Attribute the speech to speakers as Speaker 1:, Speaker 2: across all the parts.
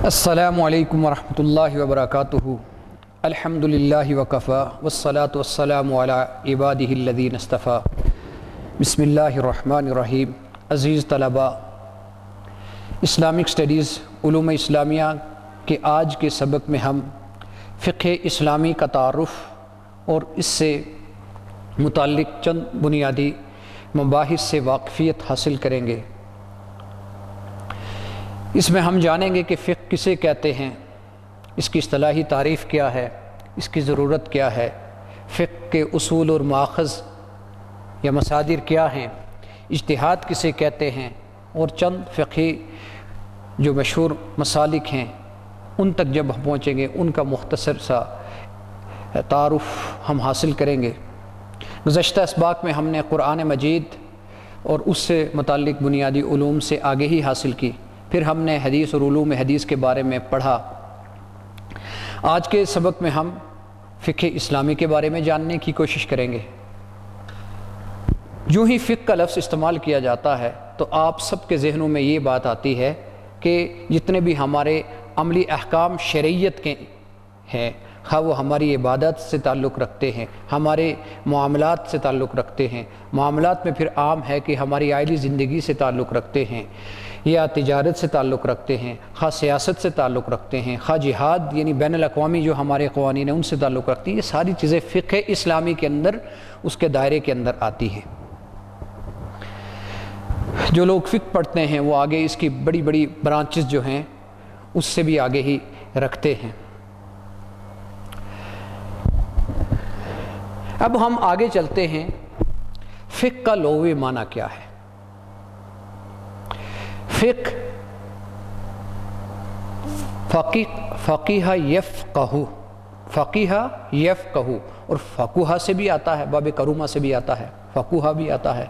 Speaker 1: السلام علیکم ورحمۃ اللہ وبرکاتہ۔ الحمد للہ وکفیٰ والصلاة والسلام علی عبادہ الذین اصطفیٰ۔ بسم اللہ الرحمن الرحیم۔ عزیز طلباء، اسلامک اسٹڈیز علوم اسلامیہ کے آج کے سبق میں ہم فقہ اسلامی کا تعارف اور اس سے متعلق چند بنیادی مباحث سے واقفیت حاصل کریں گے۔ اس میں ہم جانیں گے کہ فقہ کسے کہتے ہیں، اس کی اصطلاحی تعریف کیا ہے، اس کی ضرورت کیا ہے، فقہ کے اصول اور ماخذ یا مصادر کیا ہیں، اجتہاد کسے کہتے ہیں، اور چند فقہی جو مشہور مسالک ہیں ان تک جب ہم پہنچیں گے ان کا مختصر سا تعارف ہم حاصل کریں گے۔ گزشتہ اسباق میں ہم نے قرآن مجید اور اس سے متعلق بنیادی علوم سے آگہی حاصل کی، پھر ہم نے حدیث اور علوم حدیث کے بارے میں پڑھا۔ آج کے سبق میں ہم فقہ اسلامی کے بارے میں جاننے کی کوشش کریں گے۔ جو ہی فقہ کا لفظ استعمال کیا جاتا ہے تو آپ سب کے ذہنوں میں یہ بات آتی ہے کہ جتنے بھی ہمارے عملی احکام شرعیت کے ہیں، خواہ وہ ہماری عبادت سے تعلق رکھتے ہیں، ہمارے معاملات سے تعلق رکھتے ہیں، معاملات میں پھر عام ہے کہ ہماری عائلی زندگی سے تعلق رکھتے ہیں، یا تجارت سے تعلق رکھتے ہیں، خواہ سیاست سے تعلق رکھتے ہیں، خواہ جہاد یعنی بین الاقوامی جو ہمارے قوانین ہیں ان سے تعلق رکھتی ہیں، یہ ساری چیزیں فقہ اسلامی کے اندر اس کے دائرے کے اندر آتی ہیں۔ جو لوگ فقہ پڑھتے ہیں وہ آگے اس کی بڑی بڑی برانچز جو ہیں اس سے بھی آگے ہی رکھتے ہیں۔ اب ہم آگے چلتے ہیں، فقہ کا لغوی معنی کیا ہے؟ فقہ فقیہ یفقہ، فقیہ یفقہ، اور فقہ سے بھی آتا ہے، باب کرومہ سے بھی آتا ہے، فقہ بھی آتا ہے،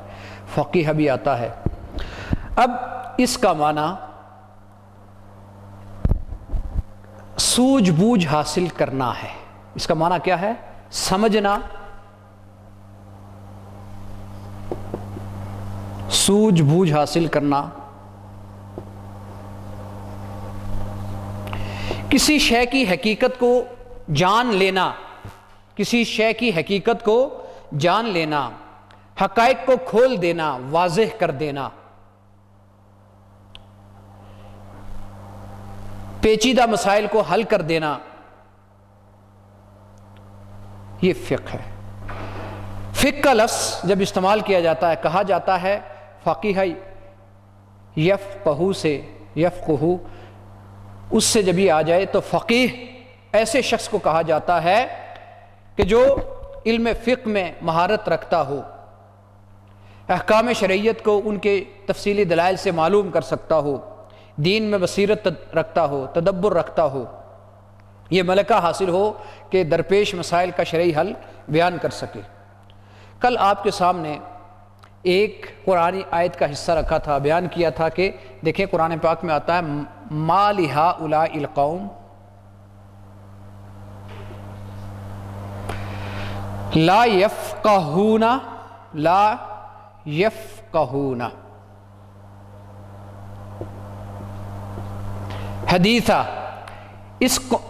Speaker 1: فقیہ بھی آتا ہے۔ اب اس کا معنی سوجھ بوجھ حاصل کرنا ہے۔ اس کا معنی کیا ہے؟ سمجھنا، سوجھ بوجھ حاصل کرنا، کسی شے کی حقیقت کو جان لینا، کسی شے کی حقیقت کو جان لینا، حقائق کو کھول دینا، واضح کر دینا، پیچیدہ مسائل کو حل کر دینا، یہ فقہ ہے۔ فقہ کا لفظ جب استعمال کیا جاتا ہے، کہا جاتا ہے فقیہ یفقہ سے، یفقہ اس سے جب یہ آ جائے تو فقیہ ایسے شخص کو کہا جاتا ہے کہ جو علم فقہ میں مہارت رکھتا ہو، احکام شرعیت کو ان کے تفصیلی دلائل سے معلوم کر سکتا ہو، دین میں بصیرت رکھتا ہو، تدبر رکھتا ہو، یہ ملکہ حاصل ہو کہ درپیش مسائل کا شرعی حل بیان کر سکے۔ کل آپ کے سامنے ایک قرآنی آیت کا حصہ رکھا تھا، بیان کیا تھا کہ دیکھیں قرآن پاک میں آتا ہے ما لہؤلاء القوم لا یفقہون، لا یفقہون حدیثا،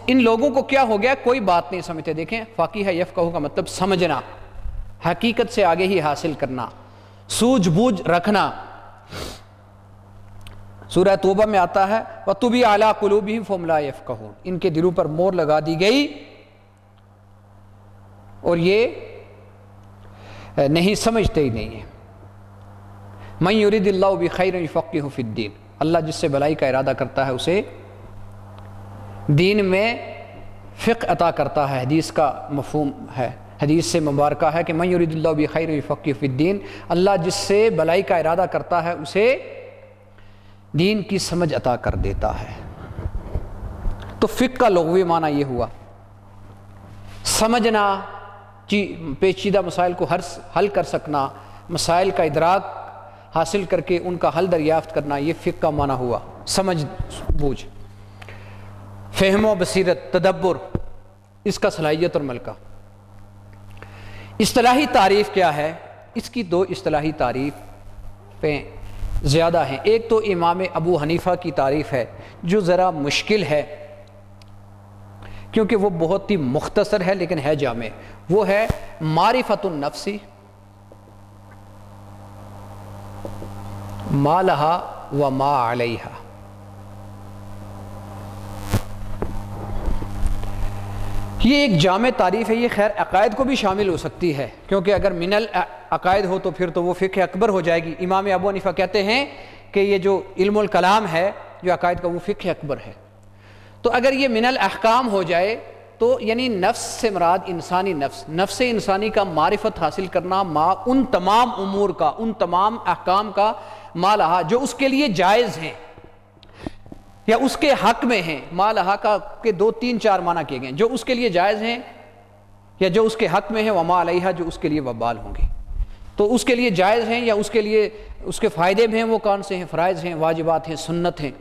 Speaker 1: ان لوگوں کو کیا ہو گیا؟ کوئی بات نہیں سمجھتے۔ دیکھیں فقیہ یفقہ کا مطلب سمجھنا، حقیقت سے آگے ہی حاصل کرنا، سوجھ بوجھ رکھنا۔ سورہ توبہ میں آتا ہے وَطُبِعَ عَلَىٰ قُلُوبِهِمْ فَهُمْ لَا يَفْقَهُونَ، ان کے دلوں پر مور لگا دی گئی اور یہ نہیں سمجھتے ہی نہیں ہیں۔ مَن يُرِدِ اللَّهُ بِخَيْرٍ يُفَقِّهُ فِي الدِّينِ، اللہ جس سے بھلائی کا ارادہ کرتا ہے اسے دین میں فقہ عطا کرتا ہے۔ حدیث کا مفہوم ہے، حدیث سے مبارکہ ہے کہ مَن يُرِدِ اللَّهُ بِخَيْرٍ يُفَقِّهُ فِي الدِّينِ، اللہ جس سے بھلائی کا ارادہ کرتا ہے اسے دین کی سمجھ عطا کر دیتا ہے۔ تو فقہ کا لغوی معنی یہ ہوا سمجھنا، پیچیدہ مسائل کو حل کر سکنا، مسائل کا ادراک حاصل کر کے ان کا حل دریافت کرنا، یہ فقہ کا معنی ہوا، سمجھ بوجھ، فہم و بصیرت، تدبر، اس کا صلاحیت اور ملکہ۔ اصطلاحی تعریف کیا ہے؟ اس کی دو اصطلاحی تعریفیں زیادہ ہیں. ایک تو امام ابو حنیفہ کی تعریف ہے جو ذرا مشکل ہے کیونکہ وہ بہت ہی مختصر ہے لیکن ہے جامع. وہ ہے معرفت النفس ما لها و ما علیہا. یہ ایک جامع تعریف ہے. یہ خیر عقائد کو بھی شامل ہو سکتی ہے کیونکہ اگر من العقائد ہو تو پھر تو وہ فقہ اکبر ہو جائے گی. امام ابو حنیفہ کہتے ہیں کہ یہ جو علم الکلام ہے جو عقائد کا وہ فقہ اکبر ہے. تو اگر یہ من الاحکام ہو جائے تو یعنی نفس سے مراد انسانی نفس انسانی کا معرفت حاصل کرنا ان تمام امور کا ان تمام احکام کا ما لہا جو اس کے لیے جائز ہیں یا اس کے حق میں ہیں. ما لہا کا کے 2 3 4 معنی کیے گئے جو اس کے لیے جائز ہیں یا جو اس کے حق میں ہیں وما علیہا جو اس کے لیے وبال ہوں گے. تو اس کے لیے جائز ہیں یا اس کے لیے اس کے فائدے میں ہیں وہ کون سے ہیں؟ فرائض ہیں، واجبات ہیں، سنت ہیں.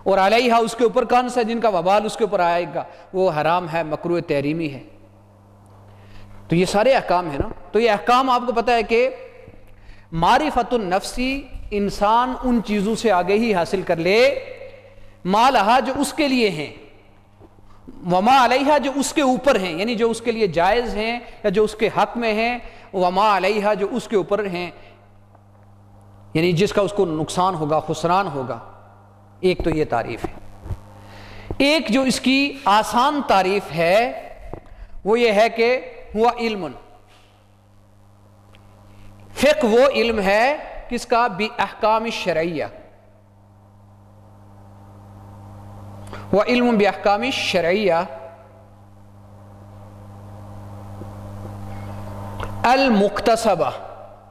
Speaker 1: اور علیہا اس کے اوپر کون سا جن کا وبال اس کے اوپر آئے گا وہ حرام ہے، مکروہ تحریمی ہے. تو یہ سارے احکام ہیں نا. تو یہ احکام آپ کو پتہ ہے کہ معرفت النفسی انسان ان چیزوں سے آگے ہی حاصل کر لے ما لہا جو اس کے لیے ہیں وما علیہا جو اس کے اوپر ہیں یعنی جو اس کے لیے جائز ہیں یا جو اس کے حق میں ہیں وما علیہا جو اس کے اوپر ہیں یعنی جس کا اس کو نقصان ہوگا خسران ہوگا. ایک تو یہ تعریف ہے. ایک جو اس کی آسان تعریف ہے وہ یہ ہے کہ ہوا علم فقہ وہ علم ہے کس کا باحکام الشرعیہ وہ علم باحکام الشرعیہ المکتسبہ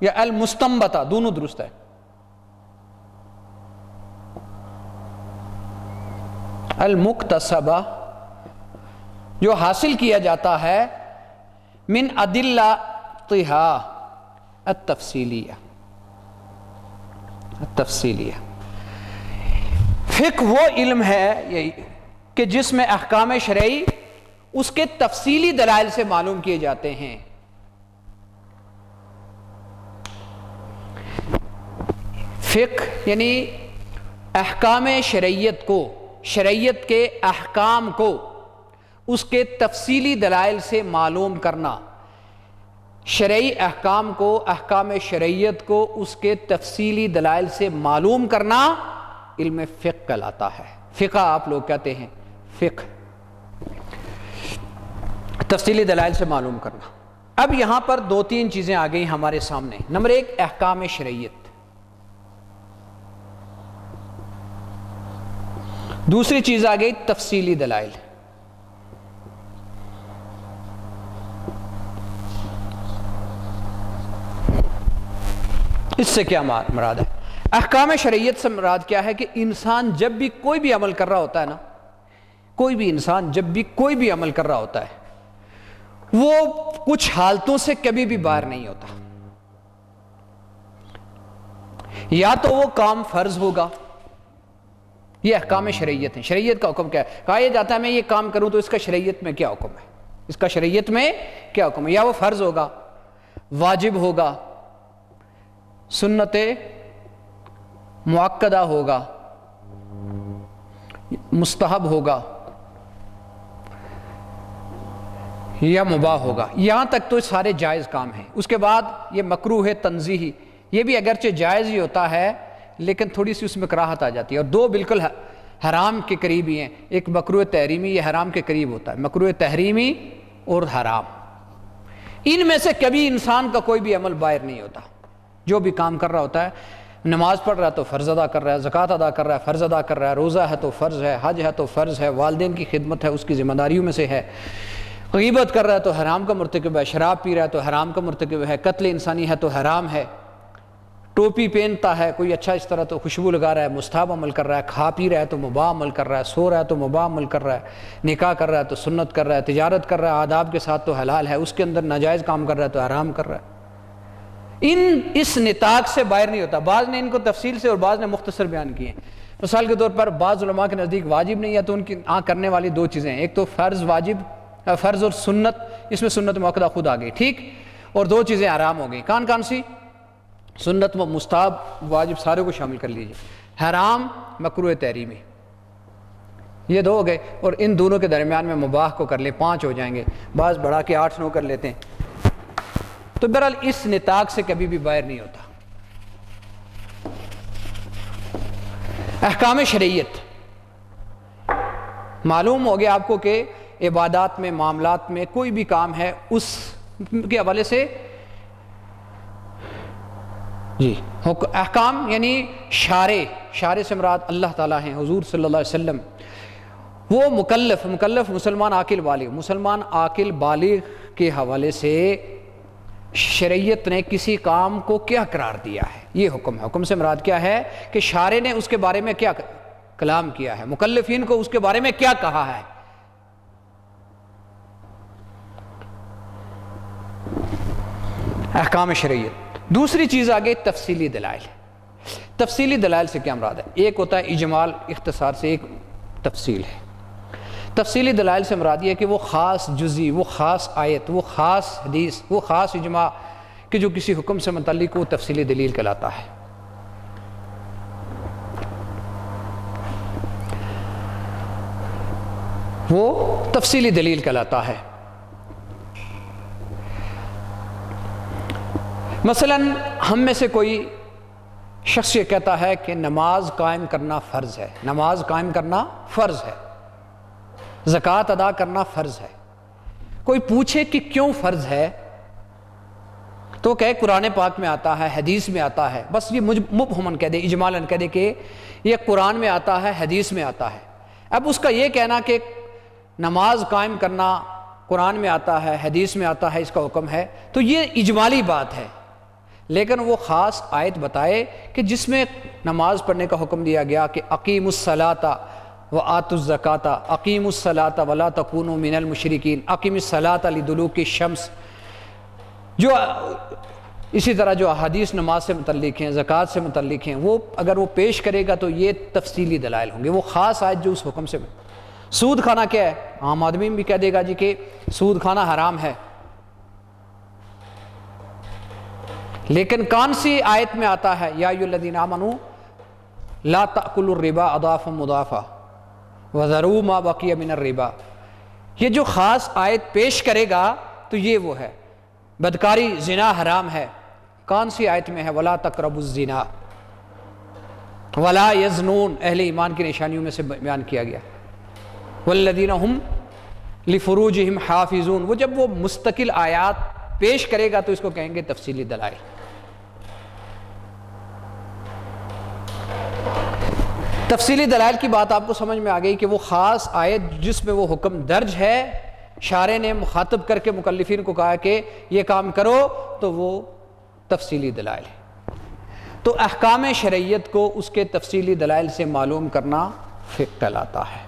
Speaker 1: یا المستنبطہ دونوں درست ہے. المکتسبہ جو حاصل کیا جاتا ہے من ادلتھا التفصیلیہ. فقہ وہ علم ہے کہ جس میں احکام شرعی اس کے تفصیلی دلائل سے معلوم کیے جاتے ہیں. فقہ یعنی احکام شرعیت کو شرعیت کے احکام کو اس کے تفصیلی دلائل سے معلوم کرنا. شرعی احکام کو احکام شرعیت کو اس کے تفصیلی دلائل سے معلوم کرنا علم فقہ کہلاتا ہے. فقہ آپ لوگ کہتے ہیں فقہ تفصیلی دلائل سے معلوم کرنا. اب یہاں پر 2 3 چیزیں آ گئی ہمارے سامنے. نمبر 1 احکام شرعیت، دوسری چیز آ گئی تفصیلی دلائل. اس سے کیا مراد ہے؟ احکام شرعیت سے مراد کیا ہے کہ انسان جب بھی کوئی بھی عمل کر رہا ہوتا ہے نا، کوئی بھی انسان جب بھی کوئی بھی عمل کر رہا ہوتا ہے وہ کچھ حالتوں سے کبھی بھی باہر نہیں ہوتا. یا تو وہ کام فرض ہوگا، یہ احکام شرعیت ہیں. شریعت کا حکم کیا ہے؟ کہا یہ جاتا ہے میں یہ کام کروں تو اس کا شریعت میں کیا حکم ہے، اس کا شریعت میں کیا حکم ہے. یا وہ فرض ہوگا، واجب ہوگا، سنت مؤکدہ ہوگا، مستحب ہوگا یا مباح ہوگا. یہاں تک تو سارے جائز کام ہیں. اس کے بعد یہ مکروہ تنزیہی، یہ بھی اگرچہ جائز ہی ہوتا ہے لیکن تھوڑی سی اس میں کراہت آ جاتی ہے. اور 2 بالکل حرام کے قریب ہی ہیں. ایک مکروہ تحریمی، یہ حرام کے قریب ہوتا ہے. مکروہ تحریمی اور حرام، ان میں سے کبھی انسان کا کوئی بھی عمل باہر نہیں ہوتا. جو بھی کام کر رہا ہوتا ہے، نماز پڑھ رہا ہے تو فرض ادا کر رہا ہے، زکوٰۃ ادا کر رہا ہے فرض ادا کر رہا ہے، روزہ ہے تو فرض ہے، حج ہے تو فرض ہے، والدین کی خدمت ہے اس کی ذمہ داریوں میں سے ہے، غیبت کر رہا ہے تو حرام کا مرتکب ہے، شراب پی رہا ہے تو حرام کا مرتکب ہے، قتل انسانی ہے تو حرام ہے، ٹوپی پہنتا ہے کوئی اچھا اس طرح تو خوشبو لگا رہا ہے مستحب عمل کر رہا ہے، کھا پی رہا ہے تو مباح عمل کر رہا ہے، سو رہا ہے تو مباح عمل کر رہا ہے، نکاح کر رہا ہے تو سنت کر رہا ہے، تجارت کر رہا ہے آداب کے ساتھ تو حلال ہے، اس کے اندر ناجائز کام کر رہا ہے تو حرام کر رہا ہے. اس نطاق سے باہر نہیں ہوتا. بعض نے ان کو تفصیل سے اور بعض نے مختصر بیان کیے ہیں. مثال کے طور پر بعض علماء کے نزدیک واجب نہیں ہے تو ان کی کرنے والی 2 چیزیں ہیں. ایک تو فرض واجب، فرض اور سنت، اس میں سنت مؤکدہ خود آ گئی ٹھیک، اور 2 چیزیں حرام ہو گئی. کون سی؟ سنت و مستحب واجب سارے کو شامل کر لیجیے، حرام مکروہ تحریمی، یہ دو ہو گئے، اور ان دونوں کے درمیان میں مباح کو کر لیں 5 ہو جائیں گے، بعض بڑھا کے 8-9 کر لیتے ہیں، تو بہرحال اس نطاق سے کبھی بھی باہر نہیں ہوتا۔ احکام شریعت معلوم ہو گیا آپ کو کہ عبادات میں، معاملات میں کوئی بھی کام ہے اس کے حوالے سے جی احکام یعنی شارع سے مراد اللہ تعالیٰ ہیں، حضور صلی اللہ علیہ وسلم، وہ مکلف مسلمان عاقل بالغ کے حوالے سے شریعت نے کسی کام کو کیا قرار دیا ہے، یہ حکم سے مراد کیا ہے کہ شارع نے اس کے بارے میں کیا کلام کیا ہے، مکلفین کو اس کے بارے میں کیا کہا ہے۔ احکام شریعت۔ دوسری چیز آگے تفصیلی دلائل۔ تفصیلی دلائل سے کیا مراد ہے؟ ایک ہوتا ہے اجمال، اختصار سے، ایک تفصیل ہے۔ تفصیلی دلائل سے مراد یہ ہے کہ وہ خاص جزئی، وہ خاص آیت، وہ خاص حدیث، وہ خاص اجماع کہ جو کسی حکم سے متعلق وہ تفصیلی دلیل کہلاتا ہے۔ وہ تفصیلی دلیل کہلاتا ہے۔ مثلا ہم میں سے کوئی شخص یہ کہتا ہے کہ نماز قائم کرنا فرض ہے، نماز قائم کرنا فرض ہے، زکوٰۃ ادا کرنا فرض ہے۔ کوئی پوچھے کہ کیوں فرض ہے تو وہ کہے قرآن پاک میں آتا ہے، حدیث میں آتا ہے، بس یہ مبہماً کہہ دے، اجمالاً کہہ دے کہ یہ قرآن میں آتا ہے، حدیث میں آتا ہے۔ اب اس کا یہ کہنا کہ نماز قائم کرنا قرآن میں آتا ہے، حدیث میں آتا ہے، اس کا حکم ہے، تو یہ اجمالی بات ہے، لیکن وہ خاص آیت بتائے کہ جس میں نماز پڑھنے کا حکم دیا گیا کہ اقیموا الصلاۃ وآتوا الزکاۃ، اقیموا الصلاۃ ولا تکونوا من المشرکین، اقیم الصلاۃ لدلوک الشمس، جو اسی طرح جو احادیث نماز سے متعلق ہیں، زکوٰۃ سے متعلق ہیں، وہ اگر وہ پیش کرے گا تو یہ تفصیلی دلائل ہوں گے، وہ خاص آیت جو اس حکم سے۔ سود کھانا کیا ہے؟ عام آدمی بھی کہہ دے گا جی کہ سود کھانا حرام ہے، لیکن کون سی آیت میں آتا ہے؟ یا ایھا الذین آمنوا لا تأکلوا الربا اضعافا مضاعفا وذروا ما بقی من الربا، یہ جو خاص آیت پیش کرے گا تو یہ وہ ہے۔ بدکاری، زنا حرام ہے، کون سی آیت میں ہے؟ ولا تقربوا الزنا ولا یزنون، اہل ایمان کی نشانیوں میں سے بیان کیا گیا۔ والذین هم لفروجہم حافظون، وہ جب وہ مستقل آیات پیش کرے گا تو اس کو کہیں گے تفصیلی دلائل۔ تفصیلی دلائل کی بات آپ کو سمجھ میں آ گئی کہ وہ خاص آیت جس میں وہ حکم درج ہے، شارع نے مخاطب کر کے مکلفین کو کہا کہ یہ کام کرو، تو وہ تفصیلی دلائل ہے۔ تو احکام شریعت کو اس کے تفصیلی دلائل سے معلوم کرنا فقہ کہلاتا ہے۔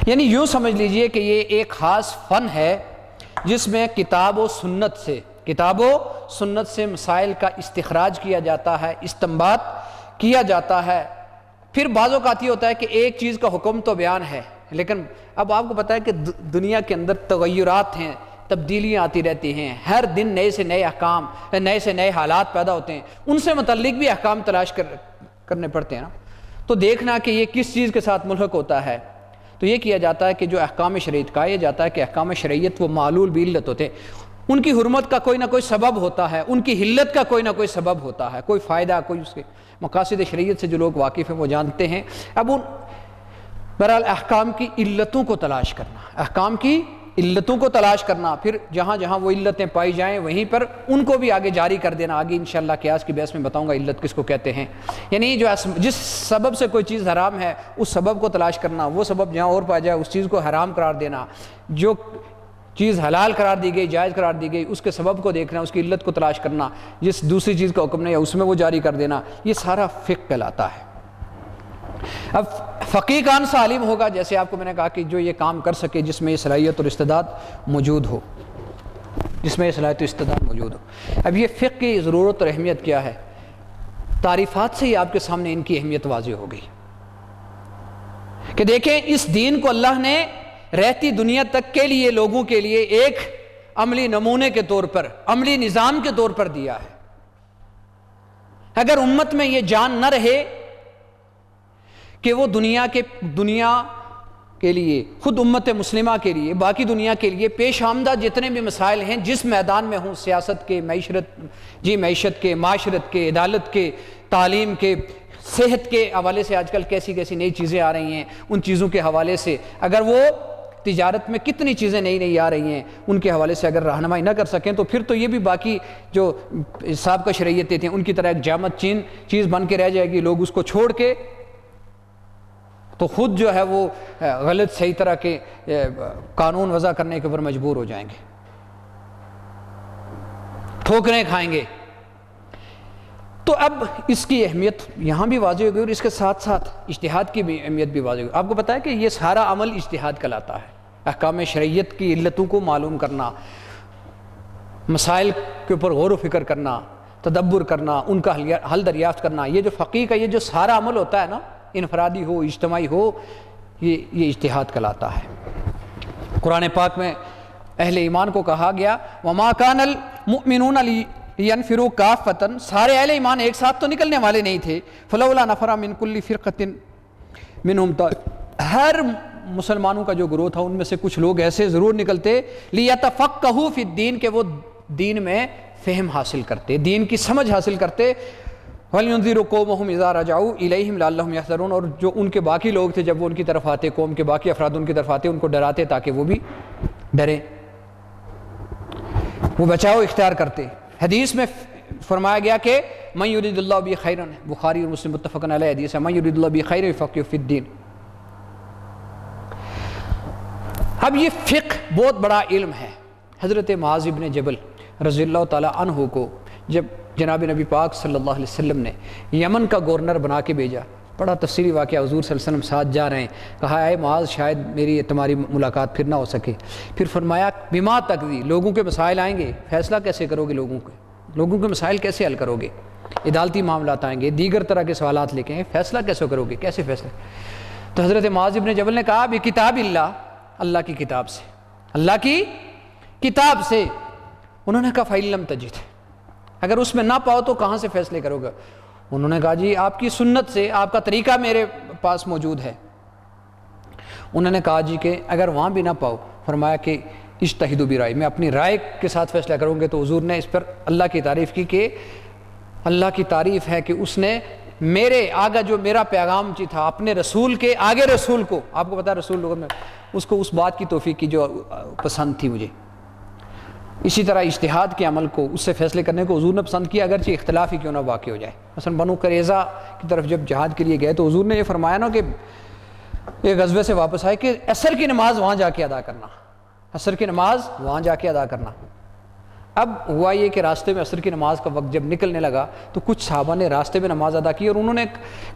Speaker 1: یعنی یوں سمجھ لیجئے کہ یہ ایک خاص فن ہے جس میں کتاب و سنت سے مسائل کا استخراج کیا جاتا ہے، استنباط کیا جاتا ہے۔ پھر بعض اوقات یہ ہوتا ہے کہ ایک چیز کا حکم تو بیان ہے، لیکن اب آپ کو پتہ ہے کہ دنیا کے اندر تغیرات ہیں، تبدیلیاں آتی رہتی ہیں، ہر دن نئے سے نئے احکام، نئے سے نئے حالات پیدا ہوتے ہیں، ان سے متعلق بھی احکام تلاش کرنے پڑتے ہیں نا۔ تو دیکھنا کہ یہ کس چیز کے ساتھ ملحق ہوتا ہے، تو یہ کیا جاتا ہے کہ جو احکام شریعت کہا یہ جاتا ہے کہ احکام شریعت وہ معلول بعلت ہوتے ہیں، ان کی حرمت کا کوئی نہ کوئی سبب ہوتا ہے، ان کی حلت کا کوئی نہ کوئی سبب ہوتا ہے، کوئی فائدہ، کوئی اس کے مقاصد شریعت سے جو لوگ واقف ہیں وہ جانتے ہیں۔ اب ان بہرحال احکام کی علتوں کو تلاش کرنا، احکام کی علتوں کو تلاش کرنا، پھر جہاں جہاں وہ علتیں پائی جائیں وہیں پر ان کو بھی آگے جاری کر دینا۔ آگے انشاءاللہ قیاس کی بحث میں بتاؤں گا علت کس کو کہتے ہیں، یعنی جو جس سبب سے کوئی چیز حرام ہے اس سبب کو تلاش کرنا، وہ سبب جہاں اور پایا جائے اس چیز کو حرام قرار دینا، جو چیز حلال قرار دی گئی، جائز قرار دی گئی، اس کے سبب کو دیکھنا، اس کی علت کو تلاش کرنا، جس دوسری چیز کا حکم نہیں ہے اس میں وہ جاری کر دینا، یہ سارا فقہ کہلاتا ہے۔ اب فقیہ کون سا عالم ہوگا؟ جیسے آپ کو میں نے کہا کہ جو یہ کام کر سکے، جس میں یہ صلاحیت اور استعداد موجود ہو، جس میں یہ صلاحیت اور استعداد موجود ہو۔ اب یہ فقہ کی ضرورت اور اہمیت کیا ہے؟ تعریفات سے ہی آپ کے سامنے ان کی اہمیت واضح ہو گئی کہ دیکھیں اس دین کو اللہ نے رہتی دنیا تک کے لیے لوگوں کے لیے ایک عملی نمونے کے طور پر، عملی نظام کے طور پر دیا ہے۔ اگر امت میں یہ جان نہ رہے کہ وہ دنیا کے لیے، خود امت مسلمہ کے لیے، باقی دنیا کے لیے پیش آمدہ جتنے بھی مسائل ہیں جس میدان میں ہوں، سیاست کے، معیشت کے، معاشرت کے، عدالت کے، تعلیم کے، صحت کے حوالے سے آج کل کیسی کیسی نئی چیزیں آ رہی ہیں، ان چیزوں کے حوالے سے اگر وہ تجارت میں کتنی چیزیں نئی آ رہی ہیں ان کے حوالے سے اگر رہنمائی نہ کر سکیں تو پھر تو یہ بھی باقی جو سابقہ شرعیتیں تھیں ان کی طرح ایک جامد چیز بن کے رہ جائے گی۔ لوگ اس کو چھوڑ کے تو خود جو ہے وہ غلط صحیح طرح کے قانون وضع کرنے کے اوپر مجبور ہو جائیں گے، ٹھوکریں کھائیں گے۔ تو اب اس کی اہمیت یہاں بھی واضح ہو گئی اور اس کے ساتھ ساتھ اجتہاد کی بھی اہمیت بھی واضح ہو گئی۔ آپ کو پتہ ہے کہ یہ سارا عمل اجتہاد کہلاتا ہے، احکام شرعیت کی علتوں کو معلوم کرنا، مسائل کے اوپر غور و فکر کرنا، تدبر کرنا، ان کا حل دریافت کرنا، یہ جو فقیہ کا یہ جو سارا عمل ہوتا ہے نا، انفرادی ہو اجتماعی ہو، یہ اجتہاد کہلاتا ہے۔ قرآن پاک میں اہل ایمان کو کہا گیا وَمَا كَانَ الْمُؤْمِنُونَ لِيَنْفِرُوا كَافَّةً، سارے اہل ایمان ایک ساتھ تو نکلنے والے نہیں تھے، فَلَوْلَا نَفَرَ مِنْ كُلِّ فِرْقَةٍ مِنْهُمْ، ہر مسلمانوں کا جو گروہ تھا ان میں سے کچھ لوگ ایسے ضرور نکلتے لِيَتَفَقَّهُوا فِي الدِّينِ، کہ وہ دین میں فہم حاصل کرتے، دین کی سمجھ حاصل کرتے، وَلْيُنذِرُوا قَوْمَهُمْ إِذَا رَجَعُوا إِلَيْهِمْ لَعَلَّهُمْ يَحْذَرُونَ، اور جو ان کے باقی لوگ تھے جب وہ ان کی طرف آتے، قوم کے باقی افراد ان کی طرف آتے، ان کو ڈراتے تاکہ وہ بھی ڈریں، وہ بچاؤ اختیار کرتے۔ حدیث میں فرمایا گیا کہ مَن يُرِدِ اللَّهُ بِهِ خَيْرًا، بخاری اور مسلم متفق علیہ حدیث ہے، مَن يُرِدِ اللَّهُ بِهِ خَيْرًا يُفَقِّهُ فِي الدِّينِ۔ اب یہ فقہ بہت بڑا علم ہے۔ حضرت معاذ بن جبل رضی اللہ تعالی عنہ کو جب جناب نبی پاک صلی اللہ علیہ وسلم نے یمن کا گورنر بنا کے بھیجا، بڑا تفصیلی واقعہ، حضور صلی اللہ علیہ وسلم ساتھ جا رہے ہیں، کہا اے معاذ شاید تمہاری ملاقات پھر نہ ہو سکے، پھر فرمایا بما تقضی، لوگوں کے مسائل آئیں گے، فیصلہ کیسے کرو گے، لوگوں کے مسائل کیسے حل کرو گے، عدالتی معاملات آئیں گے، دیگر طرح کے سوالات لے کے آئیں، فیصلہ کیسے کرو گے، کیسے فیصلہ؟ تو حضرت معاذ بن جبل نے کہا بکتاب اللہ، اللہ کی کتاب سے، اللہ کی کتاب سے۔ انہوں نے کہا فَإِن لَمْ تَجِدْ، اگر اس میں نہ پاؤ تو کہاں سے فیصلے کرو گے؟ انہوں نے کہا جی آپ کی سنت سے، آپ کا طریقہ میرے پاس موجود ہے۔ انہوں نے کہا جی کہ اگر وہاں بھی نہ پاؤ، فرمایا کہ اجتہدوا برائے، میں اپنی رائے کے ساتھ فیصلہ کروں گے۔ تو حضور نے اس پر اللہ کی تعریف کی کہ اللہ کی تعریف ہے کہ اس نے میرے آگے جو میرا پیغام جی تھا، اپنے رسول کے آگے رسول کو، آپ کو پتا ہے رسول لوگوں میں اس کو اس بات کی توفیق کی جو پسند تھی مجھے۔ اسی طرح اجتہاد کے عمل کو، اس سے فیصلے کرنے کو حضور نے پسند کیا، اگرچہ اختلاف ہی کیوں نہ واقع ہو جائے۔ مثلا بنو قریظہ کی طرف جب جہاد کے لیے گئے تو حضور نے یہ فرمایا نا کہ ایک غزوے سے واپس آئے کہ عصر کی نماز وہاں جا کے ادا کرنا، عصر کی نماز وہاں جا کے ادا کرنا۔ اب ہوا یہ کہ راستے میں عصر کی نماز کا وقت جب نکلنے لگا تو کچھ صحابہ نے راستے میں نماز ادا کی، اور انہوں نے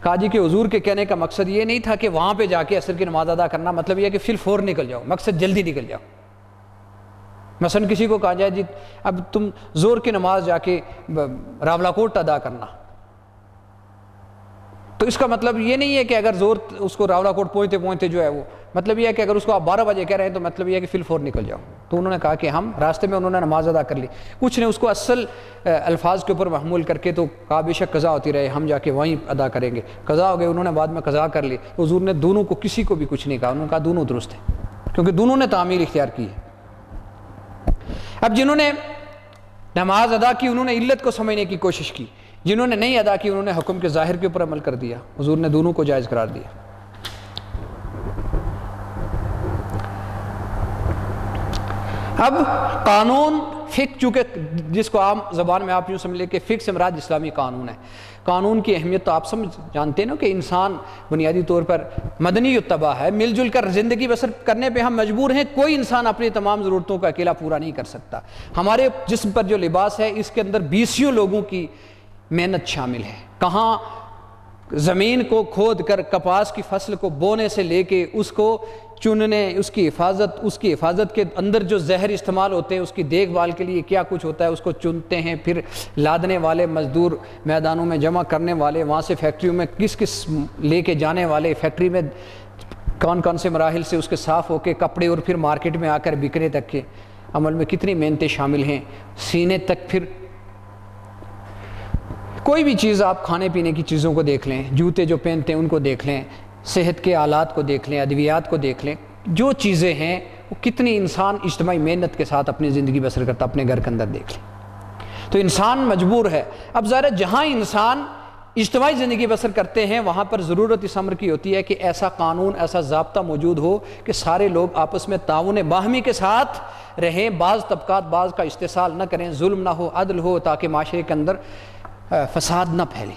Speaker 1: کہا جی کہ حضور کے کہنے کا مقصد یہ نہیں تھا کہ وہاں پہ جا کے عصر کی نماز ادا کرنا، مطلب یہ کہ فی الفور نکل جاؤ، مقصد جلدی نکل جاؤ۔ مثلا کسی کو کہا جائے جی اب تم زور کی نماز جا کے راولاکوٹ ادا کرنا، تو اس کا مطلب یہ نہیں ہے کہ اگر زور اس کو راولاکوٹ پہنچتے جو ہے وہ، مطلب یہ ہے کہ اگر اس کو آپ 12 بجے کہہ رہے ہیں تو مطلب یہ ہے کہ فی الفور نکل جاؤ۔ تو انہوں نے کہا کہ ہم راستے میں، انہوں نے نماز ادا کر لی، کچھ نے اس کو اصل الفاظ کے اوپر محمول کر کے تو کہا بے شک قضا ہوتی رہے، ہم جا کے وہیں ادا کریں گے، قضا ہو گئے، انہوں نے بعد میں قضا کر لی۔ تو حضور نے دونوں کو، کسی کو بھی کچھ نہیں کہا، انہوں نے کہا دونوں درست ہیں، کیونکہ دونوں نے تعمیل اختیار کی ہے۔ اب جنہوں نے نماز ادا کی انہوں نے علت کو سمجھنے کی کوشش کی، جنہوں نے نہیں ادا کی انہوں نے حکم کے ظاہر کے اوپر عمل کر دیا، حضور نے دونوں کو جائز قرار دیا۔ اب قانون فقہ، چونکہ جس کو عام زبان میں آپ یوں سمجھ لیں کہ فقہ سے مراد اسلامی قانون ہے، قانون کی اہمیت تو آپ جانتے ہیں نا کہ انسان بنیادی طور پر مدنی الطبع ہے، مل جل کر زندگی بسر کرنے پہ ہم مجبور ہیں، کوئی انسان اپنی تمام ضرورتوں کا اکیلا پورا نہیں کر سکتا۔ ہمارے جسم پر جو لباس ہے اس کے اندر 20 لوگوں کی محنت شامل ہے، کہاں زمین کو کھود کر کپاس کی فصل کو بونے سے لے کے اس کو چننے، اس کی حفاظت کے اندر جو زہر استعمال ہوتے ہیں، اس کی دیکھ بھال کے لیے کیا کچھ ہوتا ہے، اس کو چنتے ہیں، پھر لادنے والے مزدور، میدانوں میں جمع کرنے والے، وہاں سے فیکٹریوں میں کس لے کے جانے والے، فیکٹری میں کون کون سے مراحل سے اس کے صاف ہو کے کپڑے اور پھر مارکیٹ میں آ کر بکنے تک کے، عمل میں کتنی محنتیں شامل ہیں، سینے تک. پھر کوئی بھی چیز آپ کھانے پینے کی چیزوں کو دیکھ لیں، جوتے جو پہنتے ہیں ان کو دیکھ لیں، صحت کے آلات کو دیکھ لیں، ادویات کو دیکھ لیں، جو چیزیں ہیں وہ کتنی انسان اجتماعی محنت کے ساتھ اپنی زندگی بسر کرتا، اپنے گھر کے اندر دیکھ لیں. تو انسان مجبور ہے. اب ظاہر ہے جہاں انسان اجتماعی زندگی بسر کرتے ہیں وہاں پر ضرورت اس امر کی ہوتی ہے کہ ایسا قانون، ایسا ضابطہ موجود ہو کہ سارے لوگ آپس میں تعاون باہمی کے ساتھ رہیں، بعض طبقات بعض کا استحصال نہ کریں، ظلم نہ ہو، عدل ہو، تاکہ معاشرے کے اندر فساد نہ پھیلے.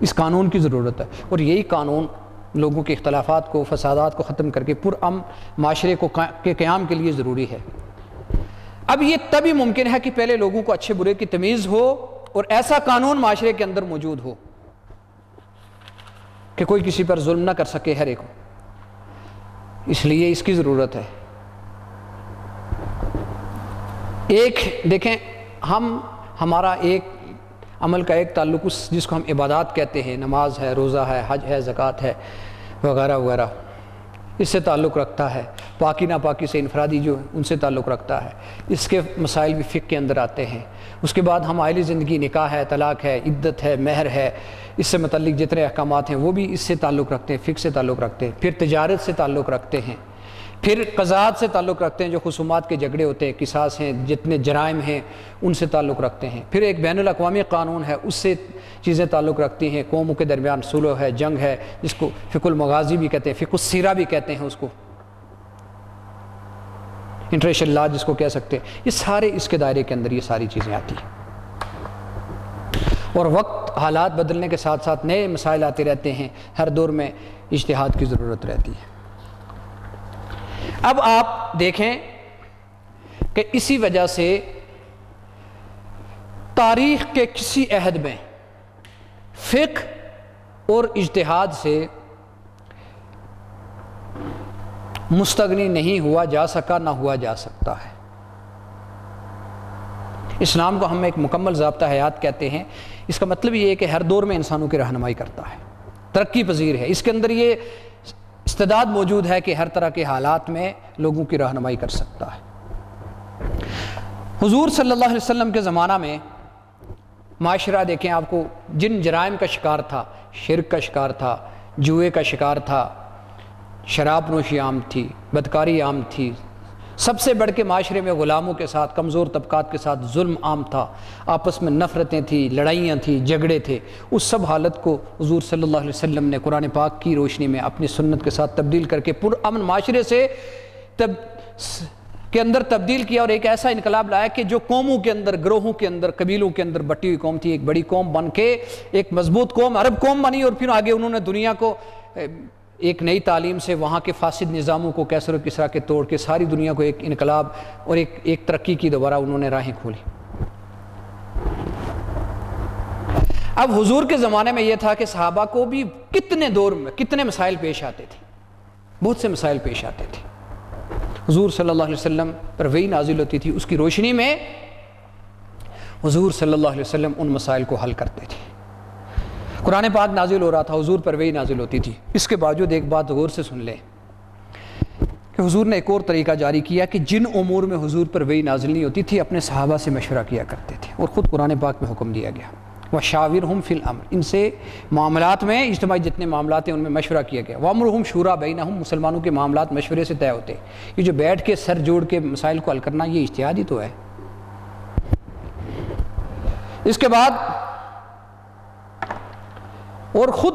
Speaker 1: اس قانون کی ضرورت ہے، اور یہی قانون لوگوں کے اختلافات کو، فسادات کو ختم کر کے پرامن معاشرے کے قیام کے لیے ضروری ہے. اب یہ تبھی ممکن ہے کہ پہلے لوگوں کو اچھے برے کی تمیز ہو اور ایسا قانون معاشرے کے اندر موجود ہو کہ کوئی کسی پر ظلم نہ کر سکے ہر ایک کو. اس لیے اس کی ضرورت ہے. ایک دیکھیں، ہمارا ایک عمل کا ایک تعلق جس کو ہم عبادات کہتے ہیں، نماز ہے، روزہ ہے، حج ہے، زکوٰۃ ہے وغیرہ وغیرہ، اس سے تعلق رکھتا ہے. پاکی ناپاکی سے انفرادی جو ان سے تعلق رکھتا ہے. اس کے مسائل بھی فقہ کے اندر آتے ہیں. اس کے بعد ہم عائلی زندگی، نکاح ہے، طلاق ہے، عدت ہے، مہر ہے، اس سے متعلق جتنے احکامات ہیں وہ بھی اس سے تعلق رکھتے ہیں، فقہ سے تعلق رکھتے ہیں. پھر تجارت سے تعلق رکھتے ہیں، پھر قضاءات سے تعلق رکھتے ہیں، جو خصومات کے جھگڑے ہوتے ہیں، قصاص ہیں، جتنے جرائم ہیں ان سے تعلق رکھتے ہیں. پھر ایک بین الاقوامی قانون ہے، اس سے چیزیں تعلق رکھتی ہیں. قوموں کے درمیان صلح ہے، جنگ ہے، جس کو فقہ المغازی بھی کہتے ہیں، فقہ السیرہ بھی کہتے ہیں، اس کو انٹرنیشنل لا جس کو کہہ سکتے ہیں. یہ سارے اس کے دائرے کے اندر یہ ساری چیزیں آتی ہیں. اور وقت حالات بدلنے کے ساتھ ساتھ نئے مسائل آتے رہتے ہیں. ہر دور میں اجتہاد کی ضرورت رہتی ہے. اب آپ دیکھیں کہ اسی وجہ سے تاریخ کے کسی عہد میں فقہ اور اجتہاد سے مستغنی نہیں ہوا جا سکا، نہ ہوا جا سکتا ہے. اسلام کو ہم ایک مکمل ضابطہ حیات کہتے ہیں. اس کا مطلب یہ ہے کہ ہر دور میں انسانوں کی رہنمائی کرتا ہے، ترقی پذیر ہے. اس کے اندر یہ استعداد موجود ہے کہ ہر طرح کے حالات میں لوگوں کی رہنمائی کر سکتا ہے. حضور صلی اللہ علیہ وسلم کے زمانہ میں معاشرہ دیکھیں، آپ کو جن جرائم کا شکار تھا، شرک کا شکار تھا، جوئے کا شکار تھا، شراب نوشی عام تھی، بدکاری عام تھی، سب سے بڑھ کے معاشرے میں غلاموں کے ساتھ، کمزور طبقات کے ساتھ ظلم عام تھا، آپس میں نفرتیں تھیں، لڑائیاں تھیں، جھگڑے تھے. اس سب حالت کو حضور صلی اللہ علیہ وسلم نے قرآن پاک کی روشنی میں اپنی سنت کے ساتھ تبدیل کر کے پرامن معاشرے سے کے اندر تبدیل کیا، اور ایک ایسا انقلاب لایا کہ جو قوموں کے اندر، گروہوں کے اندر، قبیلوں کے اندر بٹی ہوئی قوم تھی، ایک بڑی قوم بن کے ایک مضبوط قوم، عرب قوم بنی. اور پھر آگے انہوں نے دنیا کو ایک نئی تعلیم سے وہاں کے فاسد نظاموں کو کیسر و کسریٰ کے توڑ کے ساری دنیا کو ایک انقلاب اور ایک ترقی کی دوبارہ انہوں نے راہیں کھولی. اب حضور کے زمانے میں یہ تھا کہ صحابہ کو بھی کتنے دور میں کتنے مسائل پیش آتے تھے، بہت سے مسائل پیش آتے تھے. حضور صلی اللہ علیہ وسلم پر وحی نازل ہوتی تھی، اس کی روشنی میں حضور صلی اللہ علیہ وسلم ان مسائل کو حل کرتے تھے. قرآن پاک نازل ہو رہا تھا، حضور پر وحی نازل ہوتی تھی. اس کے باوجود ایک بات غور سے سن لیں کہ حضور نے ایک اور طریقہ جاری کیا کہ جن امور میں حضور پر وحی نازل نہیں ہوتی تھی اپنے صحابہ سے مشورہ کیا کرتے تھے، اور خود قرآن پاک میں حکم دیا گیا وَشَاوِرْهُمْ فِي الْأَمْرِ، ان سے معاملات میں، اجتماعی جتنے معاملات ہیں ان میں مشورہ کیا گیا. وَأَمْرُهُمْ شُورَىٰ بَيْنَهُمْ، مسلمانوں کے معاملات مشورے سے طے ہوتے ہیں. یہ جو بیٹھ کے سر جوڑ کے مسائل کو حل کرنا، یہ اجتہاد ہی تو ہے. اس کے بعد اور خود